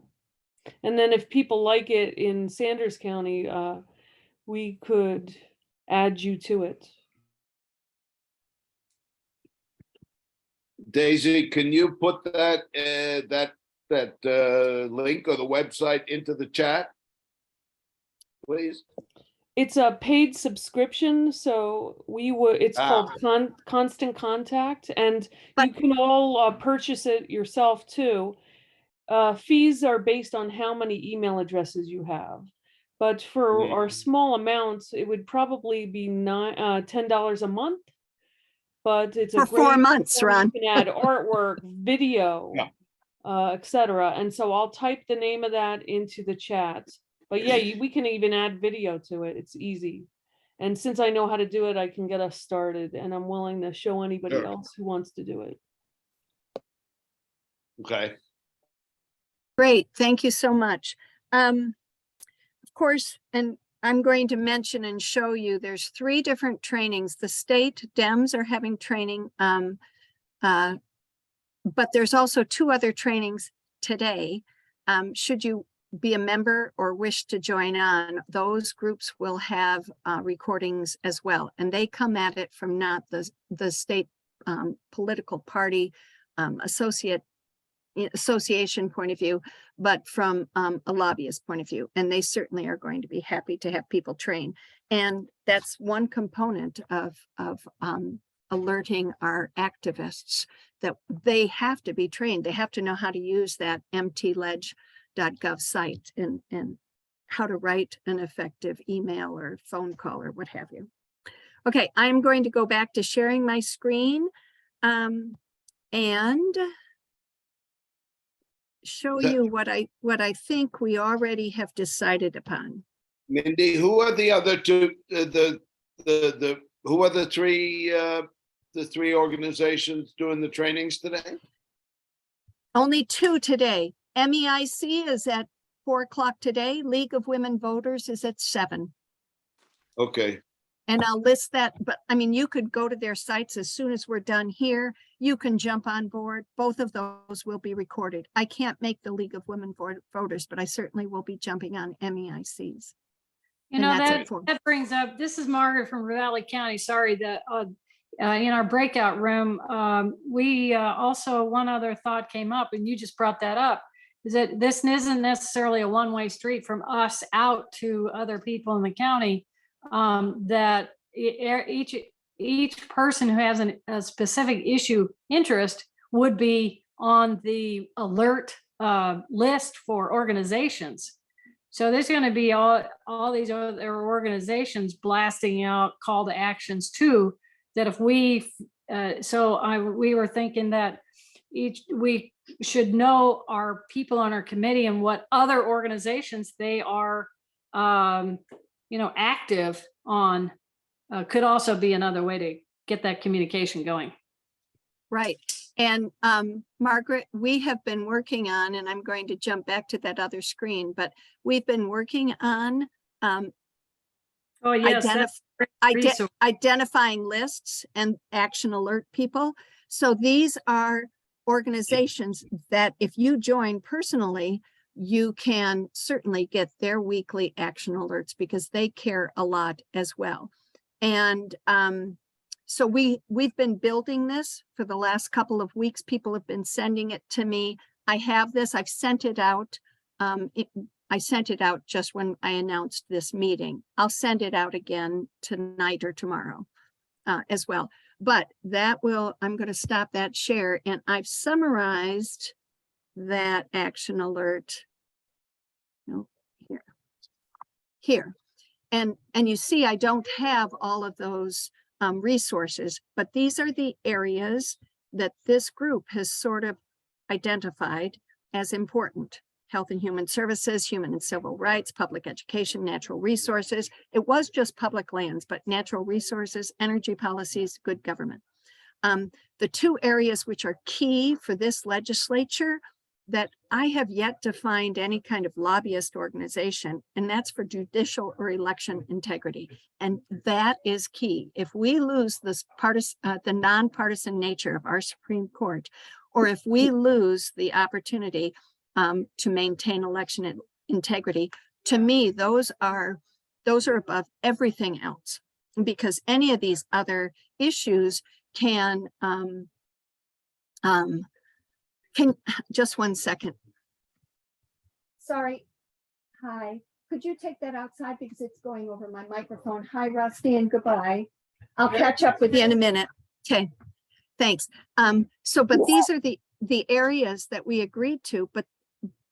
And then if people like it in Sanders County, we could add you to it. Daisy, can you put that link or the website into the chat, please? It's a paid subscription, so it's called Constant Contact, and you can all purchase it yourself too. Fees are based on how many email addresses you have, but for our small amounts, it would probably be $10 a month. But it's for 4 months, Ron. You can add artwork, video, etc. And so I'll type the name of that into the chat. But yeah, we can even add video to it. It's easy. And since I know how to do it, I can get us started, and I'm willing to show anybody Sure. else who wants to do it. Okay. Great, thank you so much. Of course, and I'm going to mention and show you, there's 3 different trainings. The state Dems are having training, but there's also 2 other trainings today. Should you be a member or wish to join on, those groups will have recordings as well. And they come at it from not the state political party association point of view, but from a lobbyist point of view. And they certainly are going to be happy to have people train. And that's one component of alerting our activists that they have to be trained. They have to know how to use that mtledge.gov site and how to write an effective email or phone call or what have you. Okay, I'm going to go back to sharing my screen and show you what I think we already have decided upon. Mindy, who are the other 2, who are the 3 organizations doing the trainings today? Only 2 today. MEIC is at 4 o'clock today. League of Women Voters is at 7. Okay. And I'll list that, but I mean, you could go to their sites as soon as we're done here. You can jump on board. Both of those will be recorded. I can't make the League of Women Voters, but I certainly will be jumping on MEICs. You know, that brings up, this is Margaret from Ravalli County. Sorry that in our breakout room, we also, one other thought came up, and you just brought that up, is that this isn't necessarily a one-way street from us out to other people in the county. That each person who has a specific issue interest would be on the alert list for organizations. So there's going to be all these other organizations blasting out call to actions too, that if we we were thinking that we should know our people on our committee and what other organizations they are active on, could also be another way to get that communication going. Right. And Margaret, we have been working on, and I'm going to jump back to that other screen, but we've been working on identifying lists and action alert people. So these are organizations that if you join personally, you can certainly get their weekly action alerts because they care a lot as well. And so we've been building this for the last couple of weeks. People have been sending it to me. I have this, I've sent it out. I sent it out just when I announced this meeting. I'll send it out again tonight or tomorrow as well. But that I'm going to stop that share, and I've summarized that action alert here. And you see, I don't have all of those resources, but these are the areas that this group has sort of identified as important: health and human services, human and civil rights, public education, natural resources. It was just public lands, but natural resources, energy policies, good government. The 2 areas which are key for this legislature that I have yet to find any kind of lobbyist organization, and that's for judicial or election integrity. And that is key. If we lose this the nonpartisan nature of our Supreme Court, or if we lose the opportunity to maintain election integrity, to me, those are above everything else, because any of these other issues can just one second. Sorry. Hi. Could you take that outside because it's going over my microphone? Hi, Rusty, and goodbye. I'll catch up with you in a minute. Okay. Thanks. But these are the areas that we agreed to, but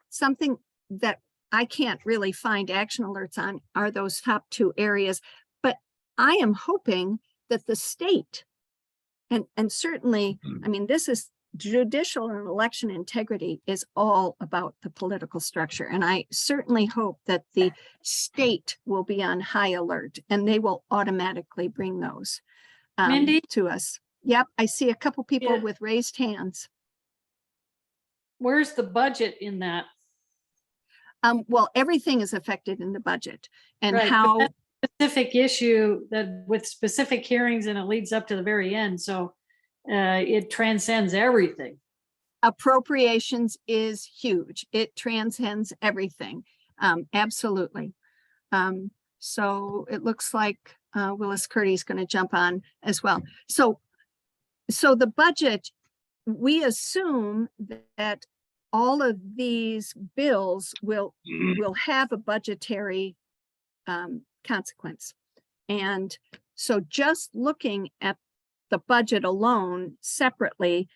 something that I can't really find action alerts on are those top 2 areas. But I am hoping that the state, and certainly, I mean, this is judicial and election integrity is all about the political structure. And I certainly hope that the state will be on high alert and they will automatically bring those Mindy? to us. Yep, I see a couple people Yeah. with raised hands. Where's the budget in that? Well, everything is affected in the budget and Right, but how that's a specific issue that with specific hearings and it leads up to the very end. So it transcends everything. appropriations is huge. It transcends everything. Absolutely. So it looks like Willis Curdy is going to jump on as well. So the budget, we assume that all of these bills will have a budgetary consequence. And so just looking at the budget alone separately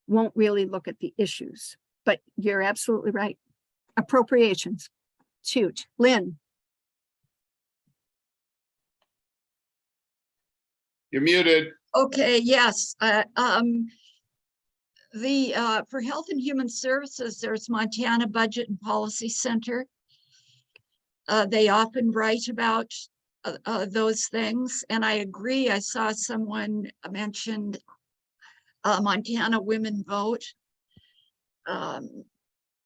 won't really look at the issues, but you're absolutely right. Appropriations, it's huge. Lynn. You're muted. Okay, yes. For Health and Human Services, there's Montana Budget and Policy Center. They often write about those things, and I agree. I saw someone mentioned Montana Women Vote.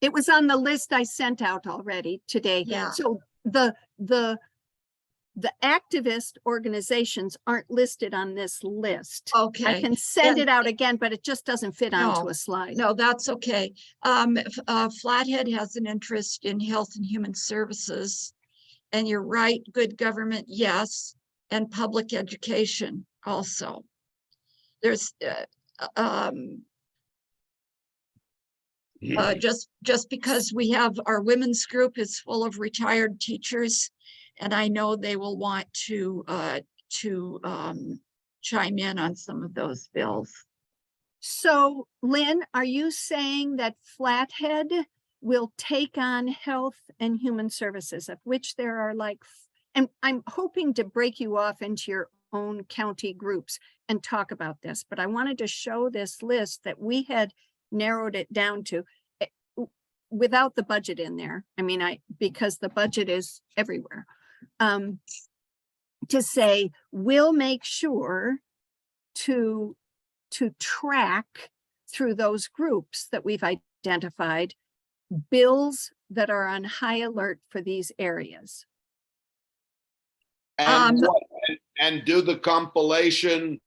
It was on the list I sent out already today. Yeah. So the activist organizations aren't listed on this list. Okay. I can send Then- it out again, but it just doesn't fit onto No, a slide. No, that's okay. Flathead has an interest in Health and Human Services. And you're right, good government, yes, and public education also. There's just because we have our women's group is full of retired teachers, and I know they will want to chime in on some of those bills. So Lynn, are you saying that Flathead will take on Health and Human Services, of which there are like, and I'm hoping to break you off into your own county groups and talk about this, but I wanted to show this list that we had narrowed it down to without the budget in there. I mean, because the budget is everywhere. To say, we'll make sure to track through those groups that we've identified bills that are on high alert for these areas. And and do the compilation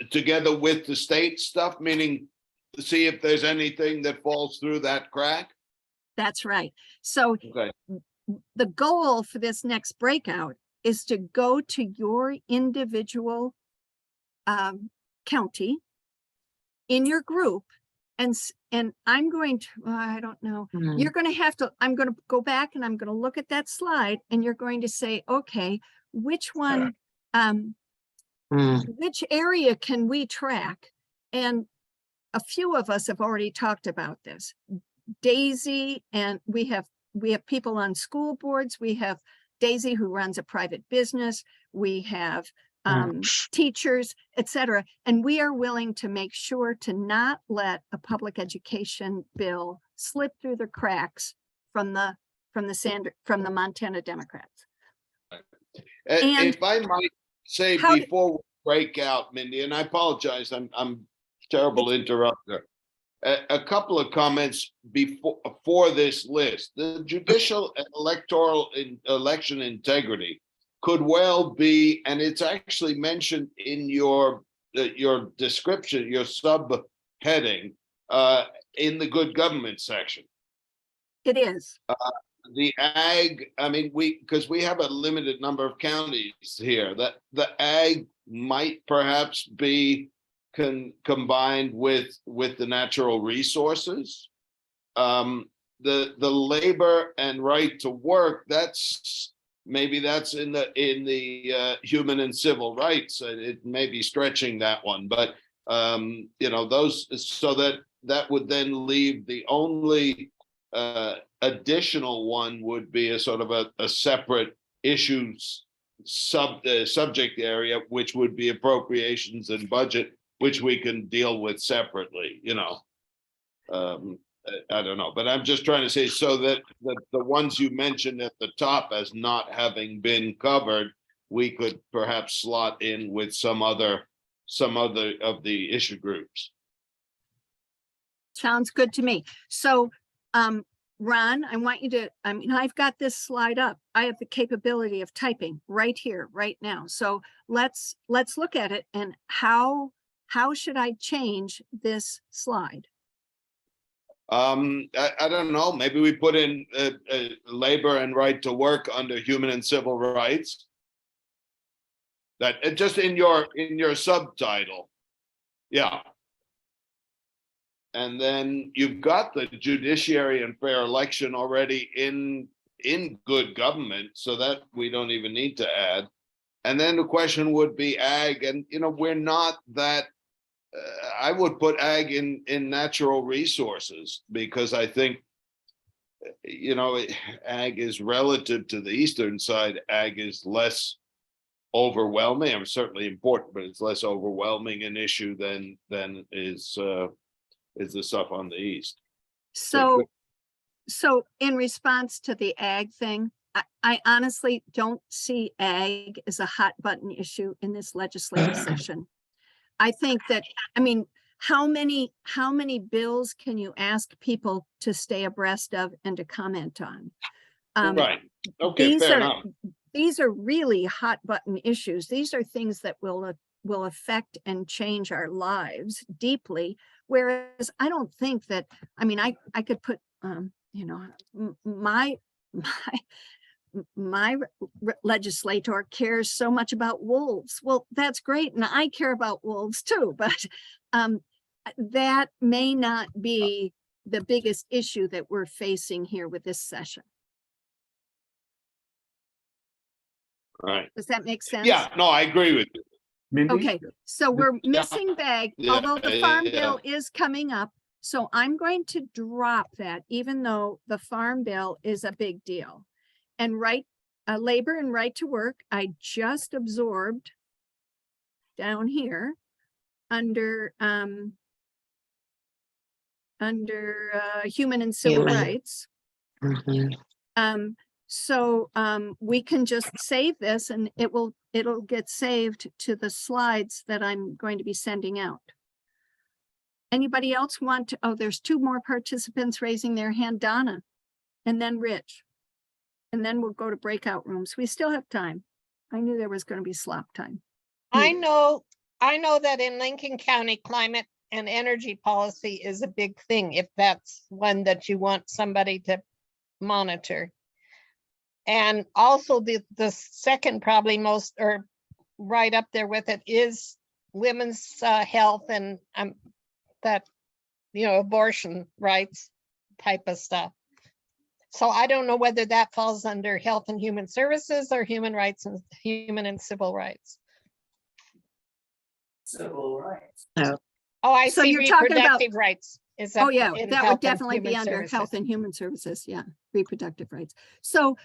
together with the state stuff, meaning to see if there's anything that falls through that crack. That's right. So Okay. the goal for this next breakout is to go to your individual county in your group, and I'm going to, I don't know, you're going to have to, I'm going to go back and I'm going to look at that slide, and you're going to say, okay, which one, which area can we track? And a few of us have already talked about this. Daisy, and we have people on school boards. We have Daisy, who runs a private business. We have teachers, etc. And we are willing to make sure to not let a public education bill slip through the cracks from the Montana Democrats. And If I might say before we break out, Mindy, and I apologize, I'm terrible interrupter. A couple of comments before this list. The judicial and electoral election integrity could well be, and it's actually mentioned in your description, your subheading in the good government section. It is. The ag, I mean, because we have a limited number of counties here, that the ag might perhaps be combined with the natural resources. The labor and right to work, maybe that's in the human and civil rights. It may be stretching that one, but those, so that would then leave the only additional one would be a sort of a separate issues subject area, which would be appropriations and budget. which we can deal with separately, you know. I don't know, but I'm just trying to say so that the ones you mentioned at the top as not having been covered, we could perhaps slot in with some other of the issue groups. Sounds good to me. So, Ron, I want you to, I mean, I've got this slide up. I have the capability of typing right here, right now. So let's look at it and how should I change this slide? I don't know, maybe we put in labor and right to work under human and civil rights. That just in your subtitle. Yeah. And then you've got the judiciary and fair election already in good government, so that we don't even need to add. And then the question would be ag, and you know, we're not that I would put ag in natural resources, because I think, you know, ag is relative to the eastern side. Ag is less overwhelming. I'm certainly important, but it's less overwhelming an issue than is the stuff on the east. So in response to the ag thing, I honestly don't see ag as a hot button issue in this legislative session. I think that, I mean, how many bills can you ask people to stay abreast of and to comment on? Right. Okay, fair enough. These are really hot button issues. These are things that will affect and change our lives deeply. Whereas I don't think that, I mean, I could put, you know, my legislator cares so much about wolves. Well, that's great. And I care about wolves too, but that may not be the biggest issue that we're facing here with this session. Right. Does that make sense? Yeah, no, I agree with you. Mindy? Okay, so we're missing bag, although the farm bill is coming up. So I'm going to drop that, even though the farm bill is a big deal. And labor and right to work, I just absorbed down here under human and civil rights. So we can just save this and it'll get saved to the slides that I'm going to be sending out. Anybody else want to, oh, there's two more participants raising their hand, Donna, and then Rich. And then we'll go to breakout rooms. We still have time. I knew there was going to be slop time. I know that in Lincoln County, climate and energy policy is a big thing, if that's one that you want somebody to monitor. And also the second, probably most, or right up there with it, is women's health and that, you know, abortion rights type of stuff. So I don't know whether that falls under health and human services or human rights and human and civil rights. Civil rights. No. Oh, I So see, you're talking about- reproductive rights. Is that Oh yeah, in that health would and definitely be human under services? health and human services. Yeah, reproductive rights. So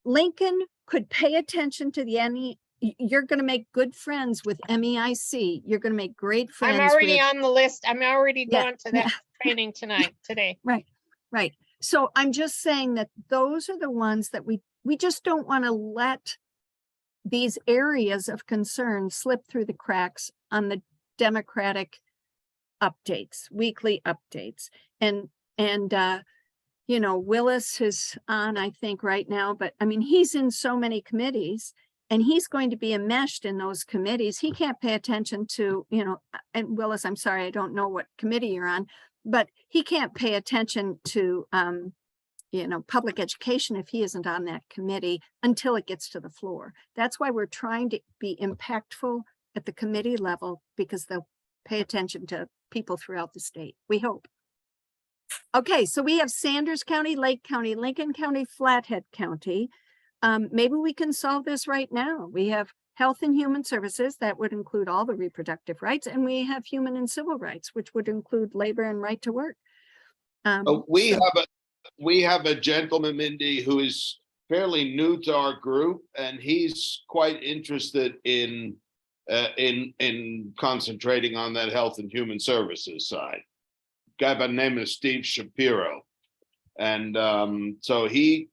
Lincoln could pay attention to the you're going to make good friends with MEIC. You're going to make great friends. I'm already with, on the list. I'm already Yeah, going to that training today. Right. So I'm just saying that those are the ones that we just don't want to let these areas of concern slip through the cracks on the Democratic updates, weekly updates. And you know, Willis is on, I think, right now, but I mean, he's in so many committees and he's going to be enmeshed in those committees. He can't pay attention to, you know, and Willis, I'm sorry, I don't know what committee you're on, but he can't pay attention to, you know, public education if he isn't on that committee until it gets to the floor. That's why we're trying to be impactful at the committee level, because they'll pay attention to people throughout the state, we hope. Okay, so we have Sanders County, Lake County, Lincoln County, Flathead County. Maybe we can solve this right now. We have health and human services, that would include all the reproductive rights, and we have human and civil rights, which would include labor and right to work. We have a gentleman, Mindy, who is fairly new to our group, and he's quite interested in in concentrating on that health and human services side. Guy by the name of Steve Shapiro. And so he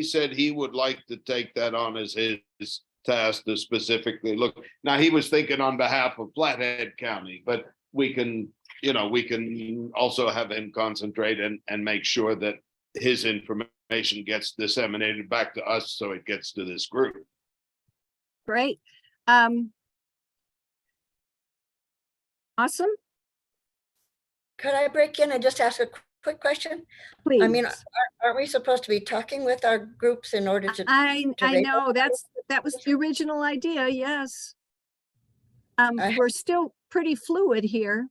said he would like to take that on as his task to specifically look. Now, he was thinking on behalf of Flathead County, but we can also have him concentrate and make sure that his information gets disseminated back to us so it gets to this group. Great. Awesome. Could I break in and just ask a quick question? Please. I mean, aren't we supposed to be talking with our groups in order to? I raise know our that was the original idea. Yes. We're still pretty fluid here.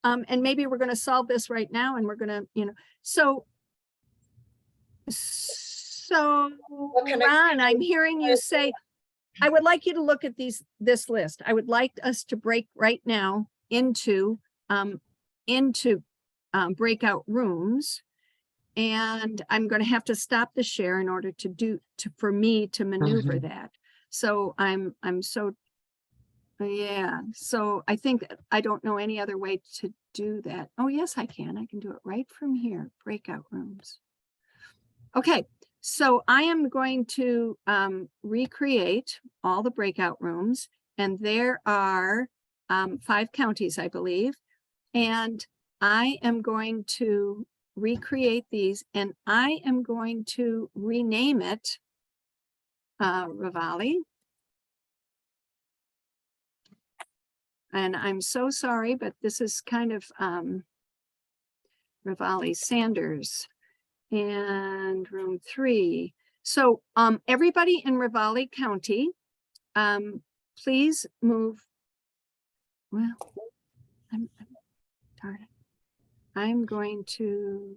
And maybe we're going to solve this right now, and we're going to, so Ron, I'm hearing you say, I would like you to look at this list. I would like us to break right now into breakout rooms. And I'm going to have to stop the share in order for me to maneuver that. So so I think I don't know any other way to do that. Oh, yes, I can. I can do it right from here. Breakout rooms. Okay, so I am going to recreate all the breakout rooms, and there are 5 counties, I believe. And I am going to recreate these, and I am going to rename it Ravalli. And I'm so sorry, but this is kind of Ravalli Sanders and room 3. So everybody in Ravalli County, please move. Well, darn it. I'm going to.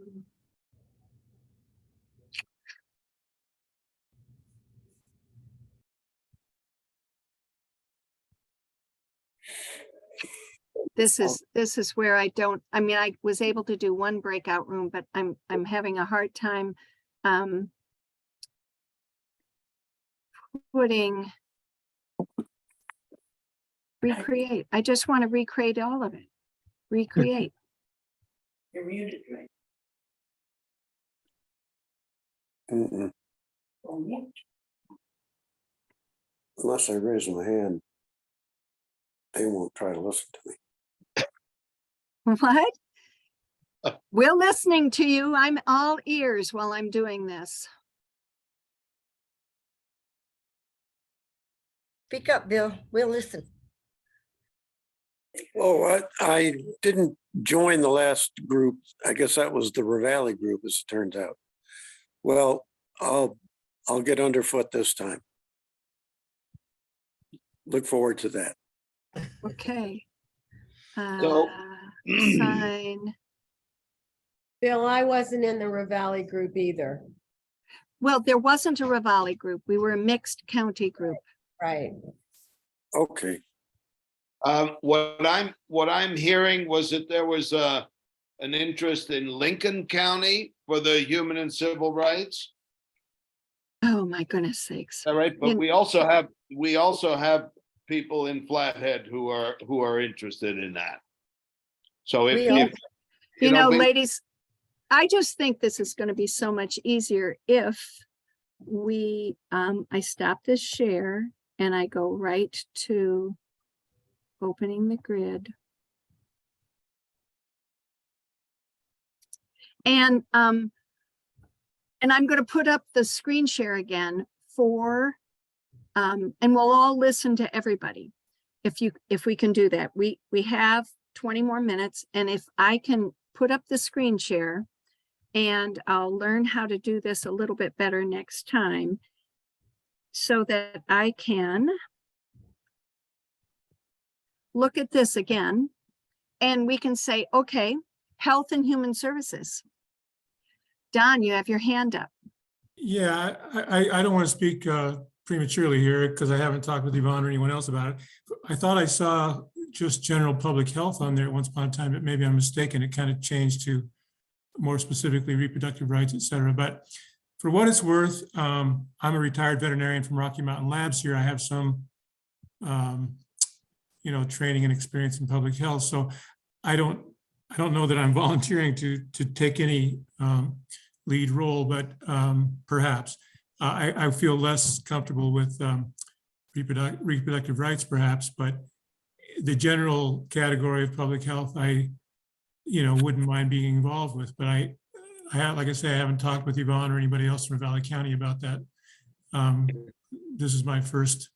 This is where I was able to do one breakout room, but I'm having a hard time putting recreate. I just want to recreate all of it. Recreate. You're muted, right? Unless I raise my hand, they won't try to listen to me. What? We're listening to you. I'm all ears while I'm doing this. Speak up, Bill. We'll listen. Oh, I didn't join the last group. I guess that was the Ravalli group, as it turns out. Well, I'll get underfoot this time. Look forward to that. Okay. So Sign. Bill, I wasn't in the Ravalli group either. Well, there wasn't a Ravalli group. We were a mixed county group. Right. Okay. What I'm hearing was that there was an interest in Lincoln County for the human and civil rights. Oh my goodness sakes! All right, but we also have people in Flathead who are interested in that. So if you know, ladies, I just think this is going to be so much easier if we I stop this share and I go right to opening the grid. And I'm going to put up the screen share again for and we'll all listen to everybody if we can do that. We have 20 more minutes, and if I can put up the screen share, and I'll learn how to do this a little bit better next time so that I can look at this again, and we can say, okay, health and human services. Don, you have your hand up. Yeah, I don't want to speak prematurely here because I haven't talked with Yvonne or anyone else about it. I thought I saw just general public health on there at once upon a time, but maybe I'm mistaken. It kind of changed to more specifically reproductive rights, et cetera. But for what it's worth, I'm a retired veterinarian from Rocky Mountain Labs here. I have some training and experience in public health. So I don't know that I'm volunteering to take any lead role, but perhaps I feel less comfortable with reproductive rights, perhaps, but the general category of public health, I wouldn't mind being involved with. But I like I say, I haven't talked with Yvonne or anybody else from Valley County about that. This is my first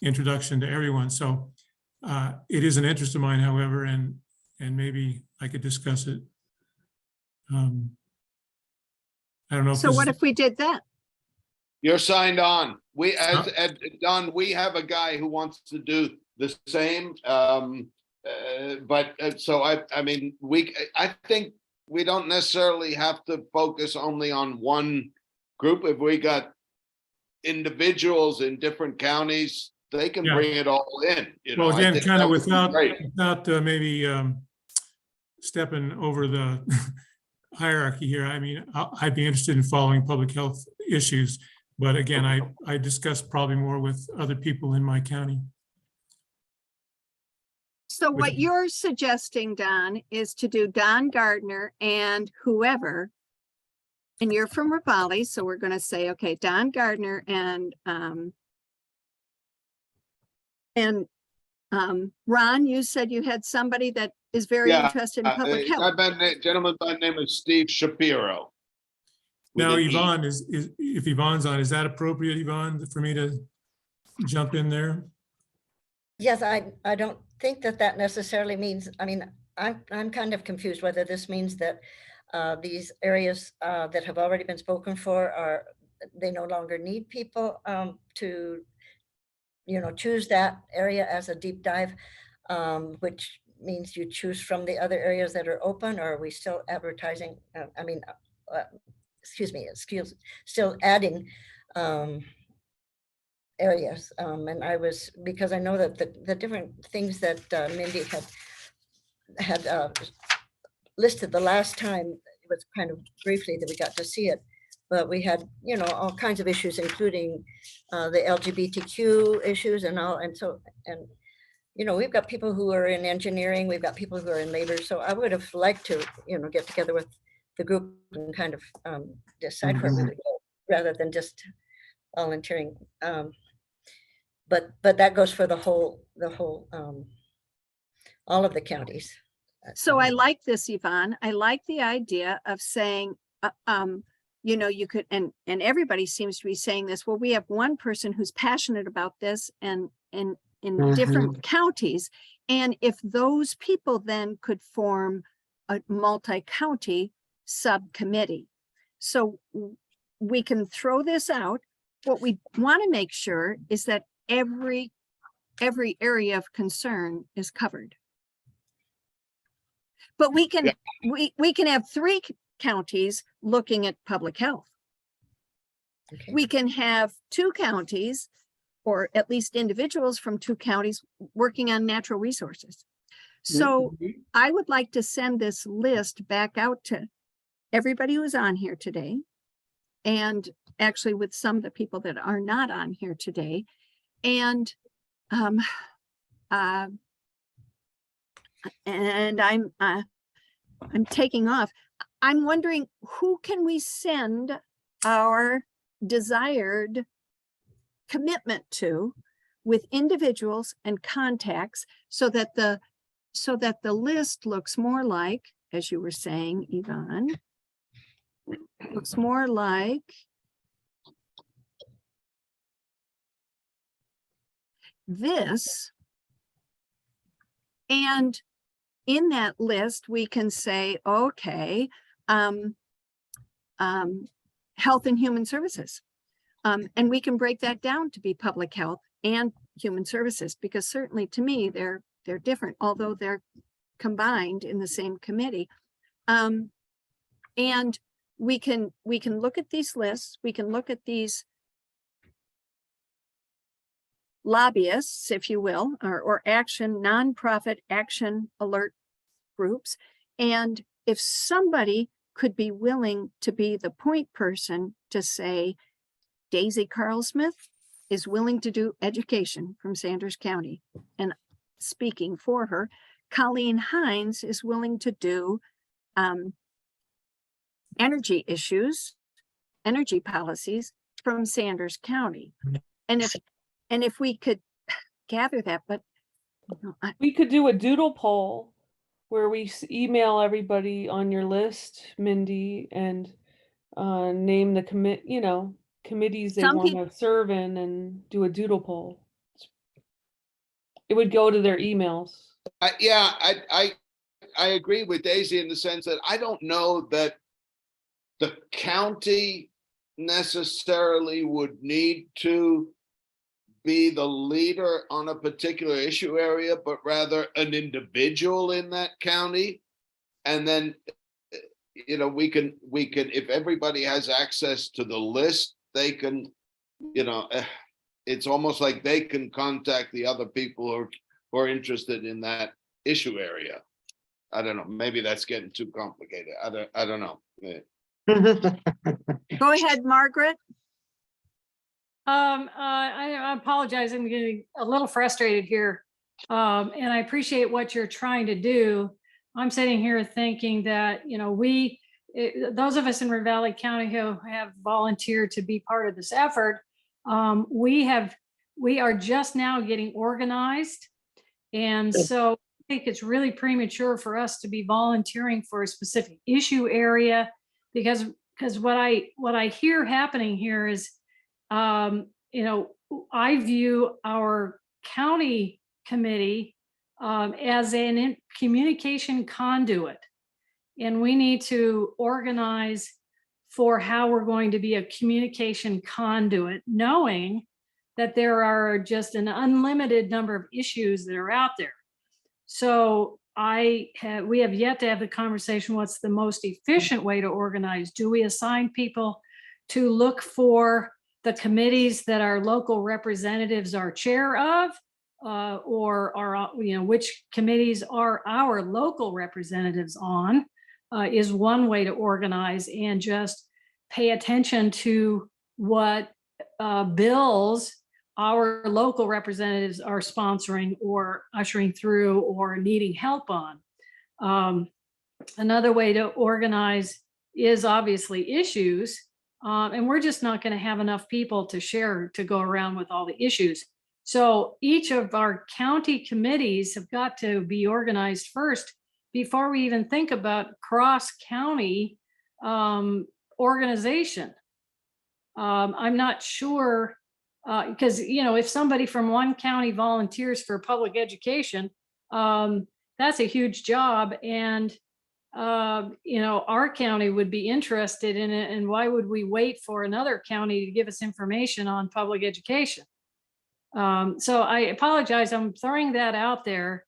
introduction to everyone. So it is an interest of mine, however, and maybe I could discuss it. I don't know. So what if we did that? You're signed on. We, as Don, we have a guy who wants to do the same. So I mean, I think we don't necessarily have to focus only on one group. If we got individuals in different counties, they can bring it all in. Well, again, kind of without maybe stepping over the hierarchy here. I mean, I'd be interested in following public health issues, but again, I discuss probably more with other people in my county. So what you're suggesting, Don, is to do Don Gardner and whoever, and you're from Raleigh, so we're going to say, okay, Don Gardner and Ron, you said you had somebody that is very interested in public health. Gentleman by the name of Steve Shapiro. Now, Yvonne, if Yvonne's on, is that appropriate, Yvonne, for me to jump in there? Yes, I don't think that necessarily means, I mean, I'm kind of confused whether this means that these areas that have already been spoken for they no longer need people to, choose that area as a deep dive, which means you choose from the other areas that are open, or are we still advertising? Still adding areas. And because I know that the different things that Mindy had listed the last time, it was kind of briefly that we got to see it, but we had, all kinds of issues, including the LGBTQ issues and all. And so, we've got people who are in engineering, we've got people who are in labor. So I would have liked to, get together with the group and kind of decide where we would go, rather than just volunteering. But that goes for the whole all of the counties. So I like this, Yvonne. I like the idea of saying, you could, and everybody seems to be saying this, well, we have one person who's passionate about this and in different counties. And if those people then could form a multi-county subcommittee. So we can throw this out. What we want to make sure is that every area of concern is covered. But we can we can have 3 counties looking at public health. Okay. We can have 2 counties, or at least individuals from 2 counties, working on natural resources. So I would like to send this list back out to everybody who's on here today, and actually with some of the people that are not on here today. And I'm taking off. I'm wondering, who can we send our desired commitment to with individuals and contacts, so that the list looks more like, as you were saying, Yvonne, looks more like this. And in that list, we can say, okay, health and human services. And we can break that down to be public health and human services, because certainly to me, they're different, although they're combined in the same committee. And we can look at these lists, we can look at these lobbyists, if you will, or nonprofit action alert groups. And if somebody could be willing to be the point person to say, Daisy Carlsmith is willing to do education from Sanders County, and speaking for her, Colleen Hines is willing to do energy issues, energy policies from Sanders County. And if we could gather that, but we could do a doodle poll where we email everybody on your list, Mindy, and name the committees they Some want to serve in and do a doodle poll. It would go to their emails. Yeah, I agree with Daisy in the sense that I don't know that the county necessarily would need to be the leader on a particular issue area, but rather an individual in that county. And then, we can, if everybody has access to the list, they can, it's almost like they can contact the other people who are interested in that issue area. I don't know. Maybe that's getting too complicated. I don't know. Go ahead, Margaret. I apologize. I'm getting a little frustrated here. And I appreciate what you're trying to do. I'm sitting here thinking that, those of us in Ravalli County who have volunteered to be part of this effort, we are just now getting organized. And so I think it's really premature for us to be volunteering for a specific issue area, because what I hear happening here is, I view our county committee as a communication conduit, and we need to organize for how we're going to be a communication conduit, knowing that there are just an unlimited number of issues that are out there. So we have yet to have the conversation, what's the most efficient way to organize? Do we assign people to look for the committees that our local representatives are chair of, or are, which committees are our local representatives on, is one way to organize, and just pay attention to what bills our local representatives are sponsoring or ushering through or needing help on. Another way to organize is obviously issues. And we're just not going to have enough people to go around with all the issues. So each of our county committees have got to be organized first before we even think about cross-county organization. I'm not sure, because, if somebody from one county volunteers for public education, that's a huge job. And our county would be interested in it, and why would we wait for another county to give us information on public education? So I apologize, I'm throwing that out there,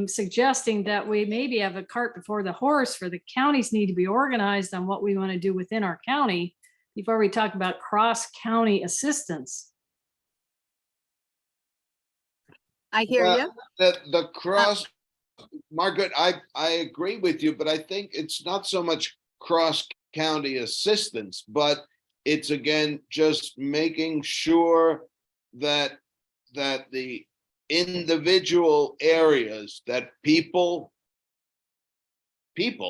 suggesting that we maybe have a cart before the horse, for the counties need to be organized on what we want to do within our county before we talk about cross-county assistance. I hear you. The cross, Margaret, I agree with you, but I think it's not so much cross-county assistance, but it's, again, just making sure that the individual areas that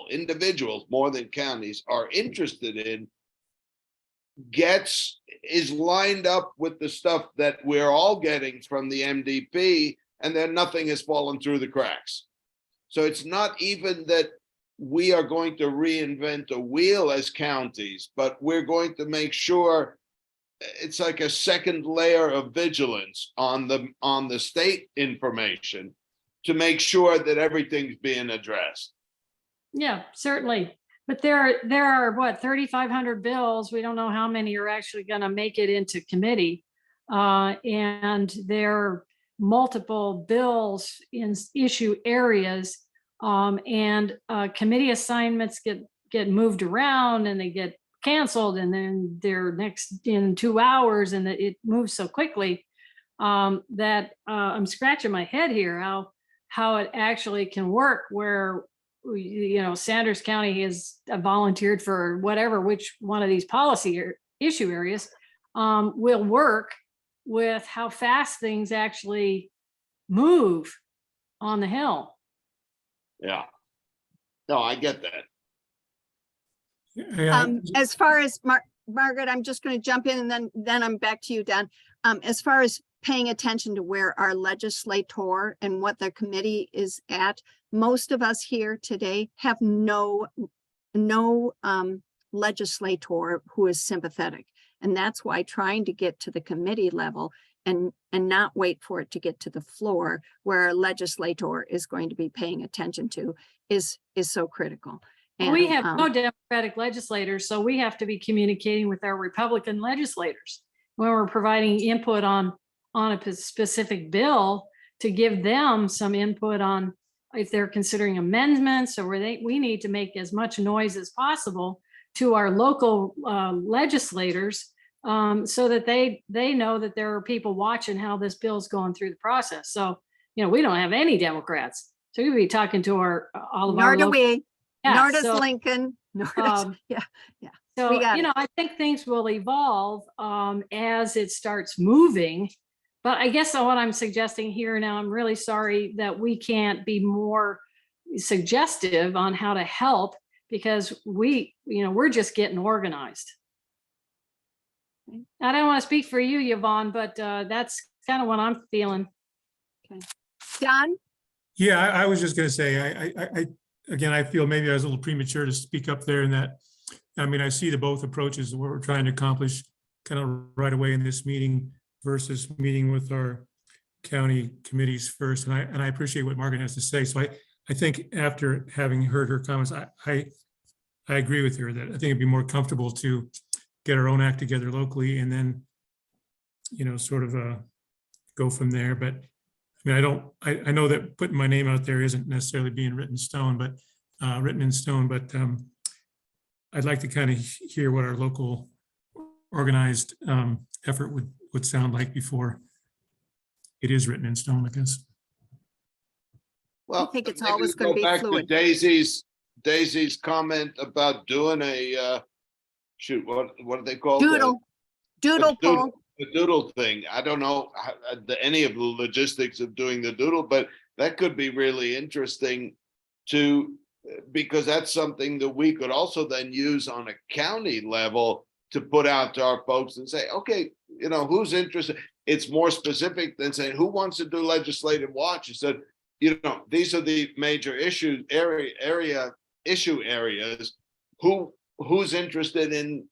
individuals more than counties are interested in is lined up with the stuff that we're all getting from the MDP, and then nothing has fallen through the cracks. So it's not even that we are going to reinvent a wheel as counties, but we're going to make sure it's like a second layer of vigilance on the state information to make sure that everything's being addressed. Yeah, certainly. But there are what, 3,500 bills. We don't know how many are actually going to make it into committee. And there are multiple bills in issue areas. And committee assignments get moved around, and they get canceled, and then they're next in 2 hours, and it moves so quickly that I'm scratching my head here how it actually can work, where Sanders County has volunteered for which one of these policy or issue areas will work with how fast things actually move on the Hill. Yeah. No, I get that. As far as Margaret, I'm just going to jump in and then I'm back to you, Don. As far as paying attention to where our legislator and what the committee is at, most of us here today have no legislator who is sympathetic. And that's why trying to get to the committee level and not wait for it to get to the floor where a legislator is going to be paying attention to is so critical. And we have no um, Democratic legislators, so we have to be communicating with our Republican legislators when we're providing input on a specific bill, to give them some input on if they're considering amendments, or where we need to make as much noise as possible to our local legislators, so that they know that there are people watching how this bill is going through the process. So, we don't have any Democrats, so we'll be talking to all of our nor do local. we. Yeah, Nor does so, Lincoln. Nor does, yeah. So, We got it. I think things will evolve as it starts moving. But I guess what I'm suggesting here now, I'm really sorry that we can't be more suggestive on how to help, because we're just getting organized. I don't want to speak for you, Yvonne, but that's kind of what I'm feeling. Okay. Don? Yeah, I was just gonna say, again, I feel maybe I was a little premature to speak up there, in that, I mean, I see the both approaches, what we're trying to accomplish kind of right away in this meeting versus meeting with our county committees first. And I appreciate what Margaret has to say. So I think after having heard her comments, I agree with her that I think it'd be more comfortable to get our own act together locally and then, sort of go from there. But I mean, I know that putting my name out there isn't necessarily being written in stone, but I'd like to kind of hear what our local organized effort would sound like before it is written in stone, I guess. Well, I think it's maybe always we going to be back fluid. Daisy's comment about doing a shoot, what do they call Doodle poll. The doodle thing. I don't know any of the logistics of doing the doodle, but that could be really interesting because that's something that we could also then use on a county level to put out to our folks and say, okay, who's interested? It's more specific than saying who wants to do legislative watch. It said, these are the major issue areas. Who's interested in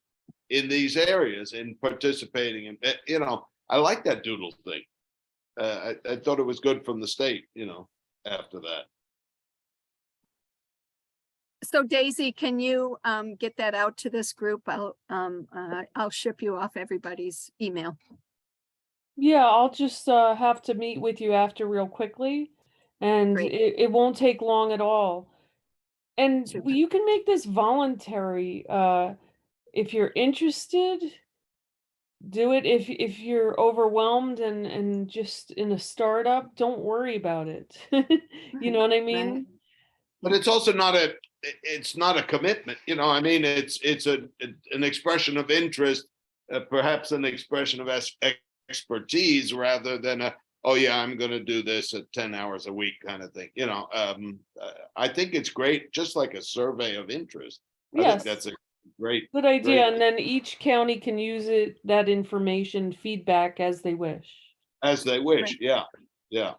these areas and participating? And I like that doodle thing. I thought it was good from the state. After that. So Daisy, can you get that out to this group? I'll ship you off everybody's email. Yeah, I'll just have to meet with you after real quickly, and it won't take long at all. And you can make this voluntary. If you're interested, do it. If you're overwhelmed and just in a startup, don't worry about it. You know what I mean? Right. But it's also not a commitment. I mean, it's an expression of interest, perhaps an expression of expertise rather than I'm going to do this at 10 hours a week kind of thing. I think it's great, just like a survey of interest. I Yes. think that's a good idea. And then each county can use that information feedback as they wish. As they wish. Right. Yeah.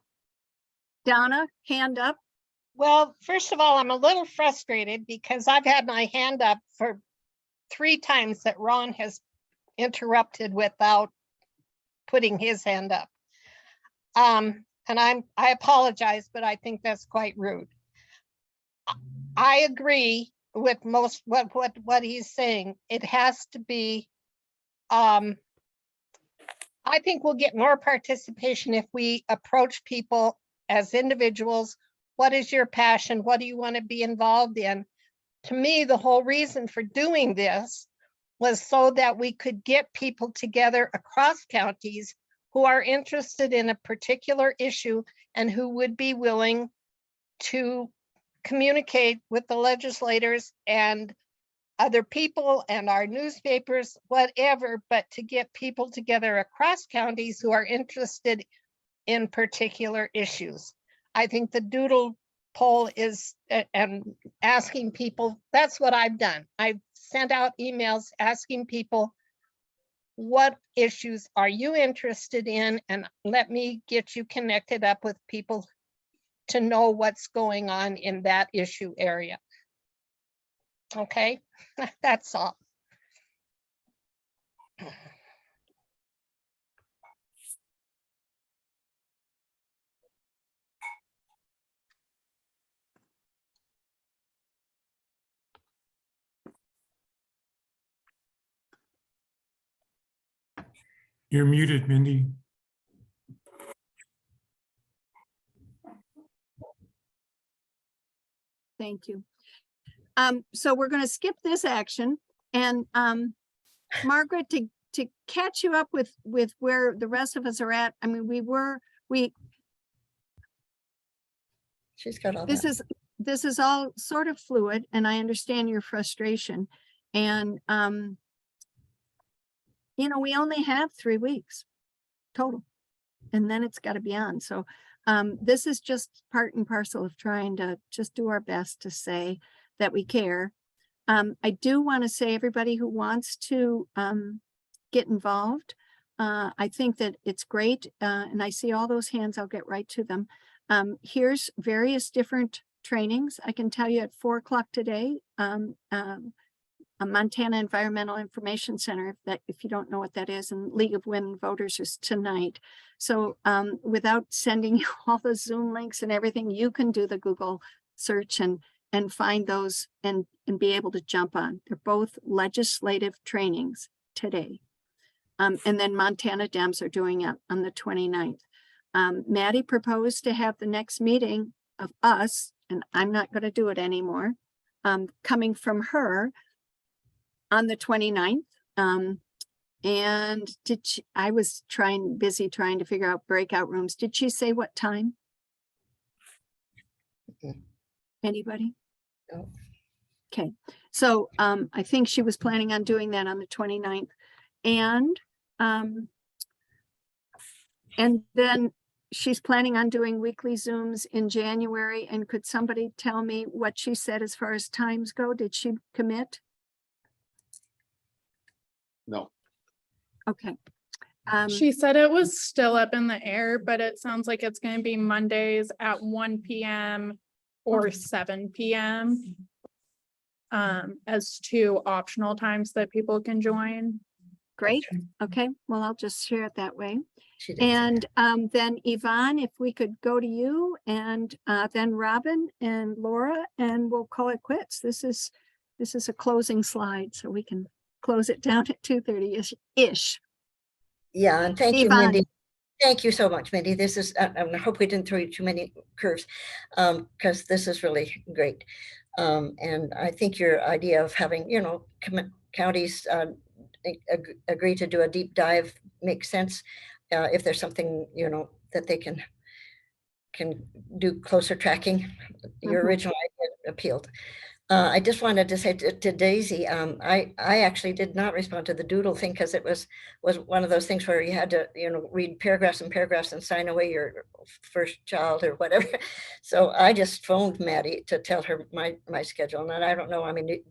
Donna, hand up. Well, first of all, I'm a little frustrated because I've had my hand up for 3 times that Ron has interrupted without putting his hand up. And I apologize, but I think that's quite rude. I agree with most what he's saying. It has to be, I think we'll get more participation if we approach people as individuals. What is your passion? What do you want to be involved in? To me, the whole reason for doing this was so that we could get people together across counties who are interested in a particular issue and who would be willing to communicate with the legislators and other people and our newspapers, whatever, but to get people together across counties who are interested in particular issues. I think the doodle poll is, and asking people, that's what I've done. I've sent out emails asking people, what issues are you interested in? And let me get you connected up with people to know what's going on in that issue area. Okay, that's all. You're muted, Mindy. Thank you. So we're going to skip this action, and Margaret, to catch you up with where the rest of us are at. I mean, She's got all this that. this is all sort of fluid, and I understand your frustration. And you know, we only have 3 weeks total, and then it's got to be on. So this is just part and parcel of trying to just do our best to say that we care. I do want to say, everybody who wants to get involved, I think that it's great, and I see all those hands. I'll get right to them. Here's various different trainings. I can tell you at 4 o'clock today, a Montana Environmental Information Center, if you don't know what that is, and League of Women Voters is tonight. So without sending you all the Zoom links and everything, you can do the Google search and find those and be able to jump on. They're both legislative trainings today. And then Montana Dems are doing it on the 29th. Maddie proposed to have the next meeting of us, and I'm not going to do it anymore, coming from her on the 29th. And I was busy trying to figure out breakout rooms. Did she say what time? Anybody? No. Okay, so I think she was planning on doing that on the 29th. And then she's planning on doing weekly Zooms in January. And could somebody tell me what she said as far as times go? Did she commit? No. Okay. She said it was still up in the air, but it sounds like it's going to be Mondays at 1 p.m. or 7 p.m. As 2 optional times that people can join. Great. Okay. Well, I'll just share it that way. She did say that. And then Yvonne, if we could go to you, and then Robin and Laura, and we'll call it quits. This is a closing slide, so we can close it down at 2:30-ish. Yeah, and thank you, Yvonne. Mindy. Thank you so much, Mindy. This is, I hope we didn't throw you too many curves, because this is really great. And I think your idea of having, you know, counties agree to do a deep dive makes sense. If there's something, you know, that they can do closer tracking, your original idea appealed. I just wanted to say to Daisy, I actually did not respond to the doodle thing because it was one of those things where you had to, you know, read paragraphs and paragraphs and sign away your first child or whatever. So I just phoned Maddie to tell her my schedule. And I don't know, I mean,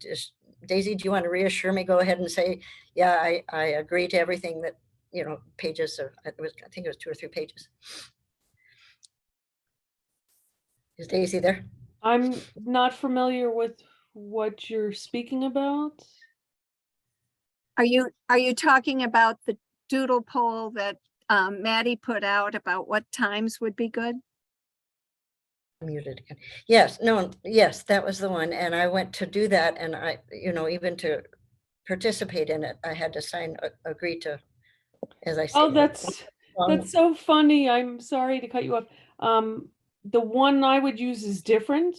Daisy, do you want to reassure me? Go ahead and say, yeah, I agree to everything that, you know, pages of, I think it was 2 or 3 pages. Is Daisy there? I'm not familiar with what you're speaking about. Are you talking about the doodle poll that Maddie put out about what times would be good? Muted again. Yes, no, yes, that was the one. And I went to do that, and I, you know, even to participate in it, I had to agree to, as I said. Oh, that's so funny. I'm sorry to cut you off. The one I would use is different.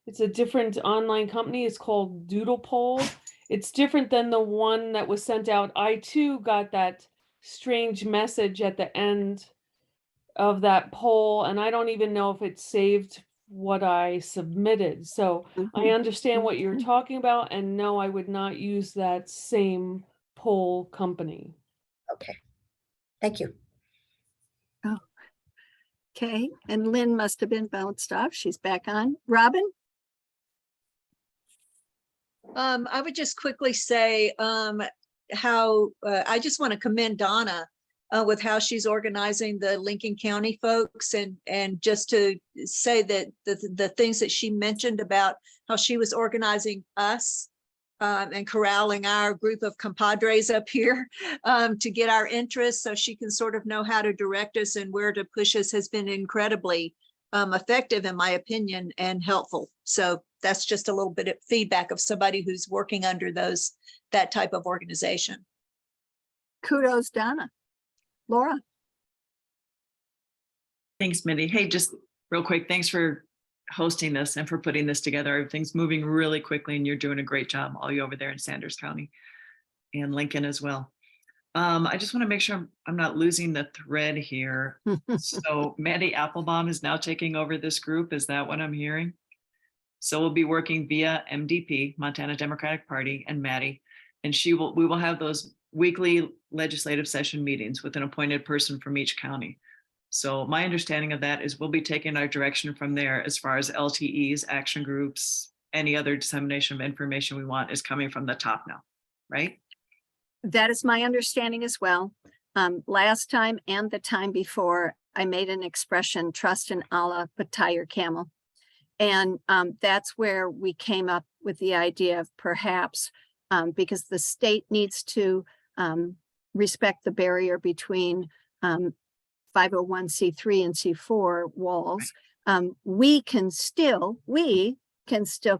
It's a different online company. It's called Doodle Poll. It's different than the one that was sent out. I too got that strange message at the end of that poll, and I don't even know if it saved what I submitted. So I understand what you're talking about, and no, I would not use that same poll company. Okay, thank you. Oh, Okay, and Lynn must have been bounced off. She's back on. Robin? I would just quickly say how I just want to commend Donna with how she's organizing the Lincoln County folks, and just to say that the things that she mentioned about how she was organizing us and corralling our group of compadres up here to get our interests, so she can sort of know how to direct us and where to push us, has been incredibly effective, in my opinion, and helpful. So that's just a little bit of feedback of somebody who's working under that type of organization. Kudos, Donna. Laura? Thanks, Mindy. Hey, just real quick, thanks for hosting this and for putting this together. Everything's moving really quickly and you're doing a great job, all you over there in Sanders County and Lincoln as well. I just want to make sure I'm not losing the thread here. So Maddie Applebaum is now taking over this group. Is that what I'm hearing? So we'll be working via MDP, Montana Democratic Party, and Maddie, and we will have those weekly legislative session meetings with an appointed person from each county. So my understanding of that is we'll be taking our direction from there as far as LTEs, action groups, any other dissemination of information we want is coming from the top now, right? That is my understanding as well. Last time and the time before, I made an expression, trust in Allah, but tie your camel. And that's where we came up with the idea of perhaps, because the state needs to respect the barrier between 501c3 and C4 walls, we can still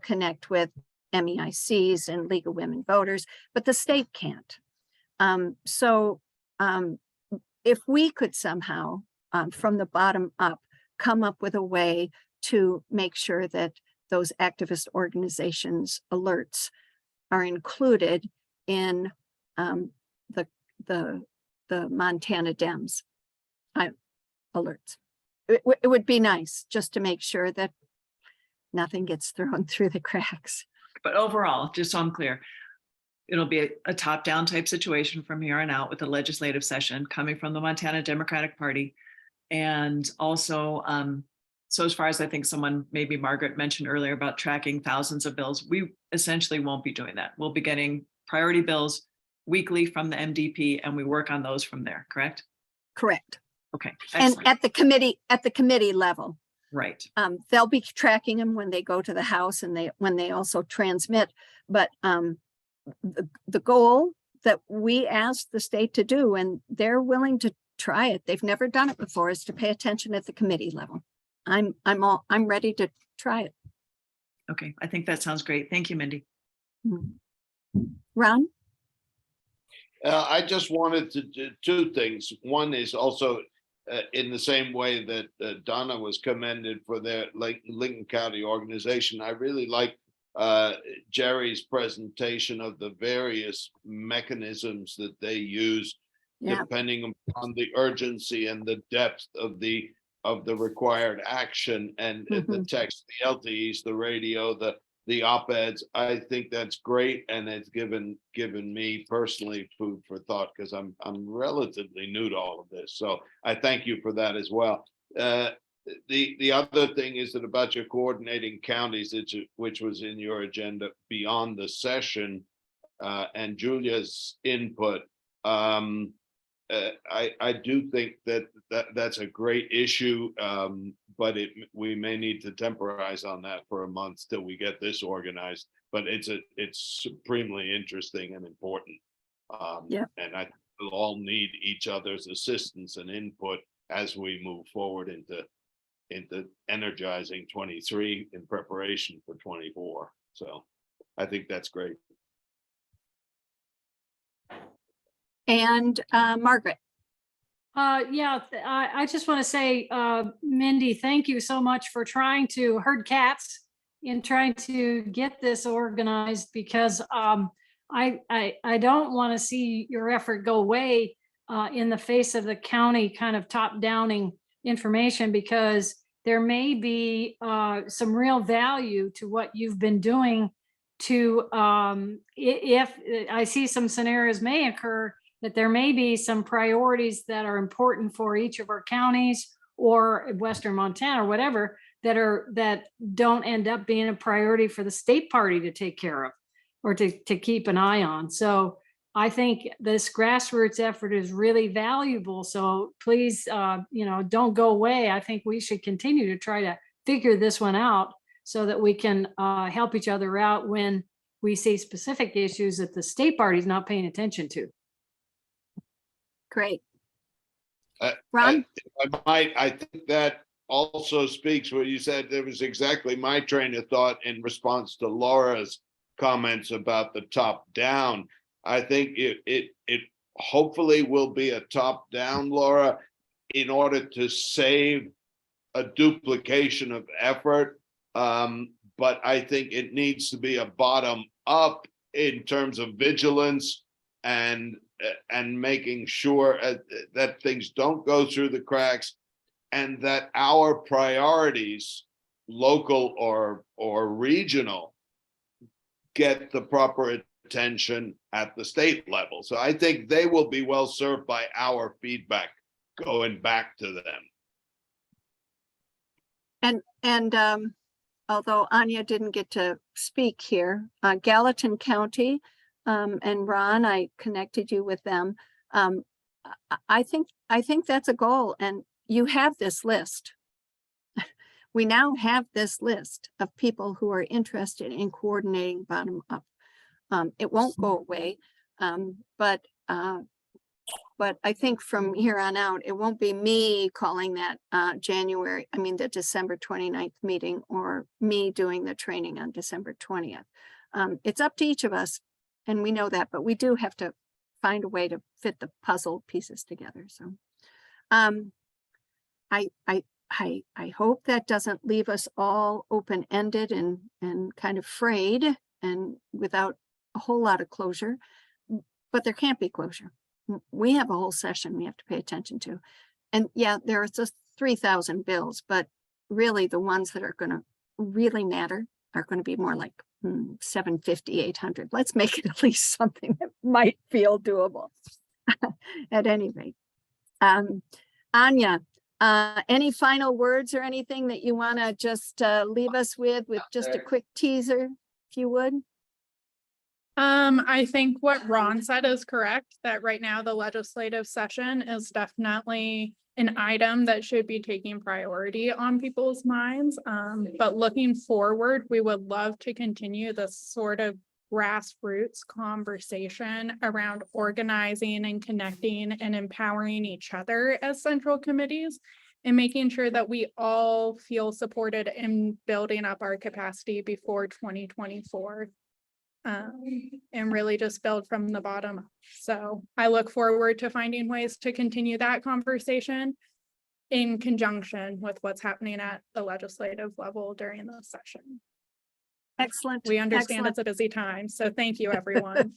connect with MEICs and League of Women Voters, but the state can't. So if we could somehow, from the bottom up, come up with a way to make sure that those activist organizations alerts are included in the Montana Dems alerts. It would be nice just to make sure that nothing gets thrown through the cracks. But overall, just so I'm clear, it'll be a top-down type situation from here on out with a legislative session coming from the Montana Democratic Party. And also, so as far as I think someone, maybe Margaret mentioned earlier about tracking thousands of bills, we essentially won't be doing that. We'll be getting priority bills weekly from the MDP and we work on those from there, correct? Correct. Okay. Excellent. And at the committee level. Right. They'll be tracking them when they go to the House and when they also transmit. But the goal that we asked the state to do, and they're willing to try it, they've never done it before, is to pay attention at the committee level. I'm ready to try it. Okay, I think that sounds great. Thank you, Mindy. Ron? I just wanted to do two things. One is also in the same way that Donna was commended for their Lincoln County organization. I really like Jerry's presentation of the various mechanisms that they use, depending on the urgency and the depth of the required action, and the text, the LTEs, the radio, the op-eds. I think that's great, and it's given me personally food for thought, because I'm relatively new to all of this. So I thank you for that as well. The other thing is that about your coordinating counties, which was in your agenda beyond the session, and Julia's input. I do think that's a great issue, but we may need to temporize on that for a month till we get this organized. But it's supremely interesting and important. And I think we'll all need each other's assistance and input as we move forward into energizing 23 in preparation for 24. So I think that's great. And Margaret. I just want to say, Mindy, thank you so much for trying to herd cats in trying to get this organized, because I don't want to see your effort go away in the face of the county kind of top-downing information, because there may be some real value to what you've been doing to, if I see some scenarios may occur, that there may be some priorities that are important for each of our counties or Western Montana or whatever that don't end up being a priority for the state party to take care of or to keep an eye on. So I think this grassroots effort is really valuable. So please, don't go away. I think we should continue to try to figure this one out so that we can help each other out when we see specific issues that the state party is not paying attention to. Great. Ron? I think that also speaks what you said. There was exactly my train of thought in response to Laura's comments about the top down. I think it hopefully will be a top down, Laura, in order to save a duplication of effort. But I think it needs to be a bottom up in terms of vigilance and making sure that things don't go through the cracks, and that our priorities, local or regional, get the proper attention at the state level. So I think they will be well served by our feedback going back to them. And although Anya didn't get to speak here, Gallatin County and Ron, I connected you with them. I think that's a goal, and you have this list. We now have this list of people who are interested in coordinating bottom up. It won't go away, but I think from here on out, it won't be me calling that the December 29th meeting, or me doing the training on December 20th. It's up to each of us, and we know that, but we do have to find a way to fit the puzzle pieces together. So I hope that doesn't leave us all open-ended and kind of frayed and without a whole lot of closure, but there can't be closure. We have a whole session we have to pay attention to. And yeah, there are just 3,000 bills, but really the ones that are going to really matter are going to be more like 750, 800. Let's make it at least something that might feel doable at any rate. Anya, any final words or anything that you want to just leave us with just a quick teaser, if you would? I think what Ron said is correct, that right now the legislative session is definitely an item that should be taking priority on people's minds. But looking forward, we would love to continue this sort of grassroots conversation around organizing and connecting and empowering each other as central committees, and making sure that we all feel supported in building up our capacity before 2024. And really just build from the bottom up. So I look forward to finding ways to continue that conversation in conjunction with what's happening at the legislative level during the session. Excellent. We understand it's a busy time, so thank you, everyone.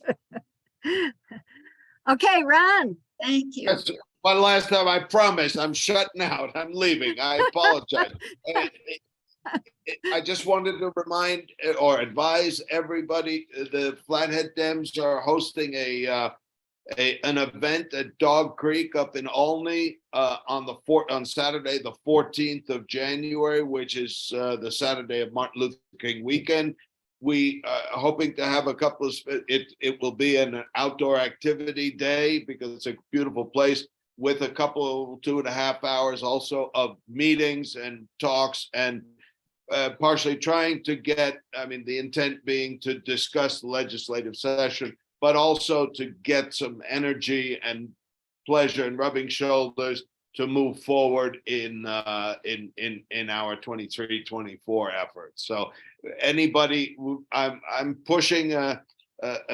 Okay, Ron, thank you. That's one last time. I promise I'm shutting out. I'm leaving. I apologize. I just wanted to remind or advise everybody, the Flathead Dems are hosting an event at Dog Creek up in Olney on Saturday, the 14th of January, which is the Saturday of Martin Luther King weekend. We are hoping to have a couple of, it will be an outdoor activity day because it's a beautiful place, with a couple 2.5 hours also of meetings and talks, and partially trying to get, the intent being to discuss the legislative session, but also to get some energy and pleasure and rubbing shoulders to move forward in our 23-24 efforts. So anybody, I'm pushing an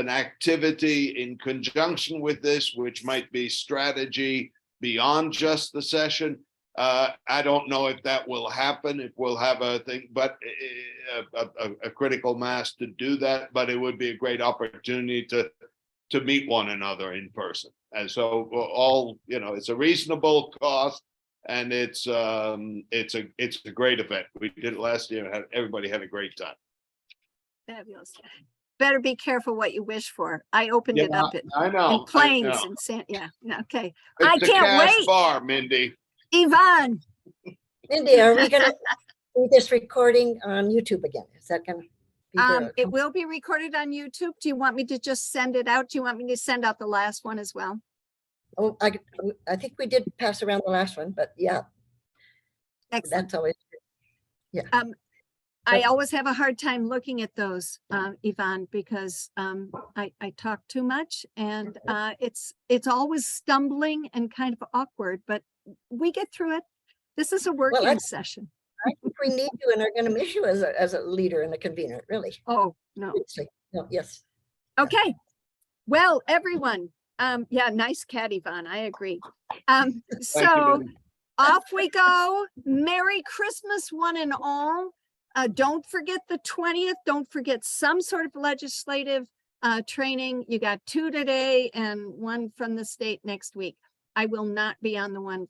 activity in conjunction with this, which might be strategy beyond just the session. I don't know if that will happen, if we'll have a thing, but a critical mass to do that, but it would be a great opportunity to meet one another in person. And so all, it's a reasonable cost, and it's a great event. We did it last year. Everybody had a great time. Fabulous. Better be careful what you wish for. I opened it up in Plains and San. Yeah. Okay. It's I can't wait. Bar, Mindy. Yvonne, Mindy, are we gonna do this recording on YouTube again? Is that gonna be there? It will be recorded on YouTube. Do you want me to just send it out? Do you want me to send out the last one as well? Oh, I think we did pass around the last one, but yeah, Excellent. that's always, yeah. I always have a hard time looking at those, Yvonne, because I talk too much and it's always stumbling and kind of awkward, but we get through it. This is a working session. I think we need you and are going to miss you as a leader and a convener, really. Oh, no. Seriously. No, yes. Okay. Well, everyone, yeah, nice cat, Yvonne. I agree. So off we go. Merry Christmas, one and all. Don't forget the 20th. Don't forget some sort of legislative training. You got 2 today and 1 from the state next week. I will not be on the one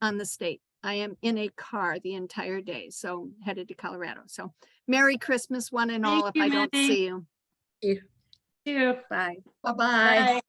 on the state. I am in a car the entire day, so headed to Colorado. So Merry Christmas, one and all, if I don't see you. Thank you. Bye. Bye-bye.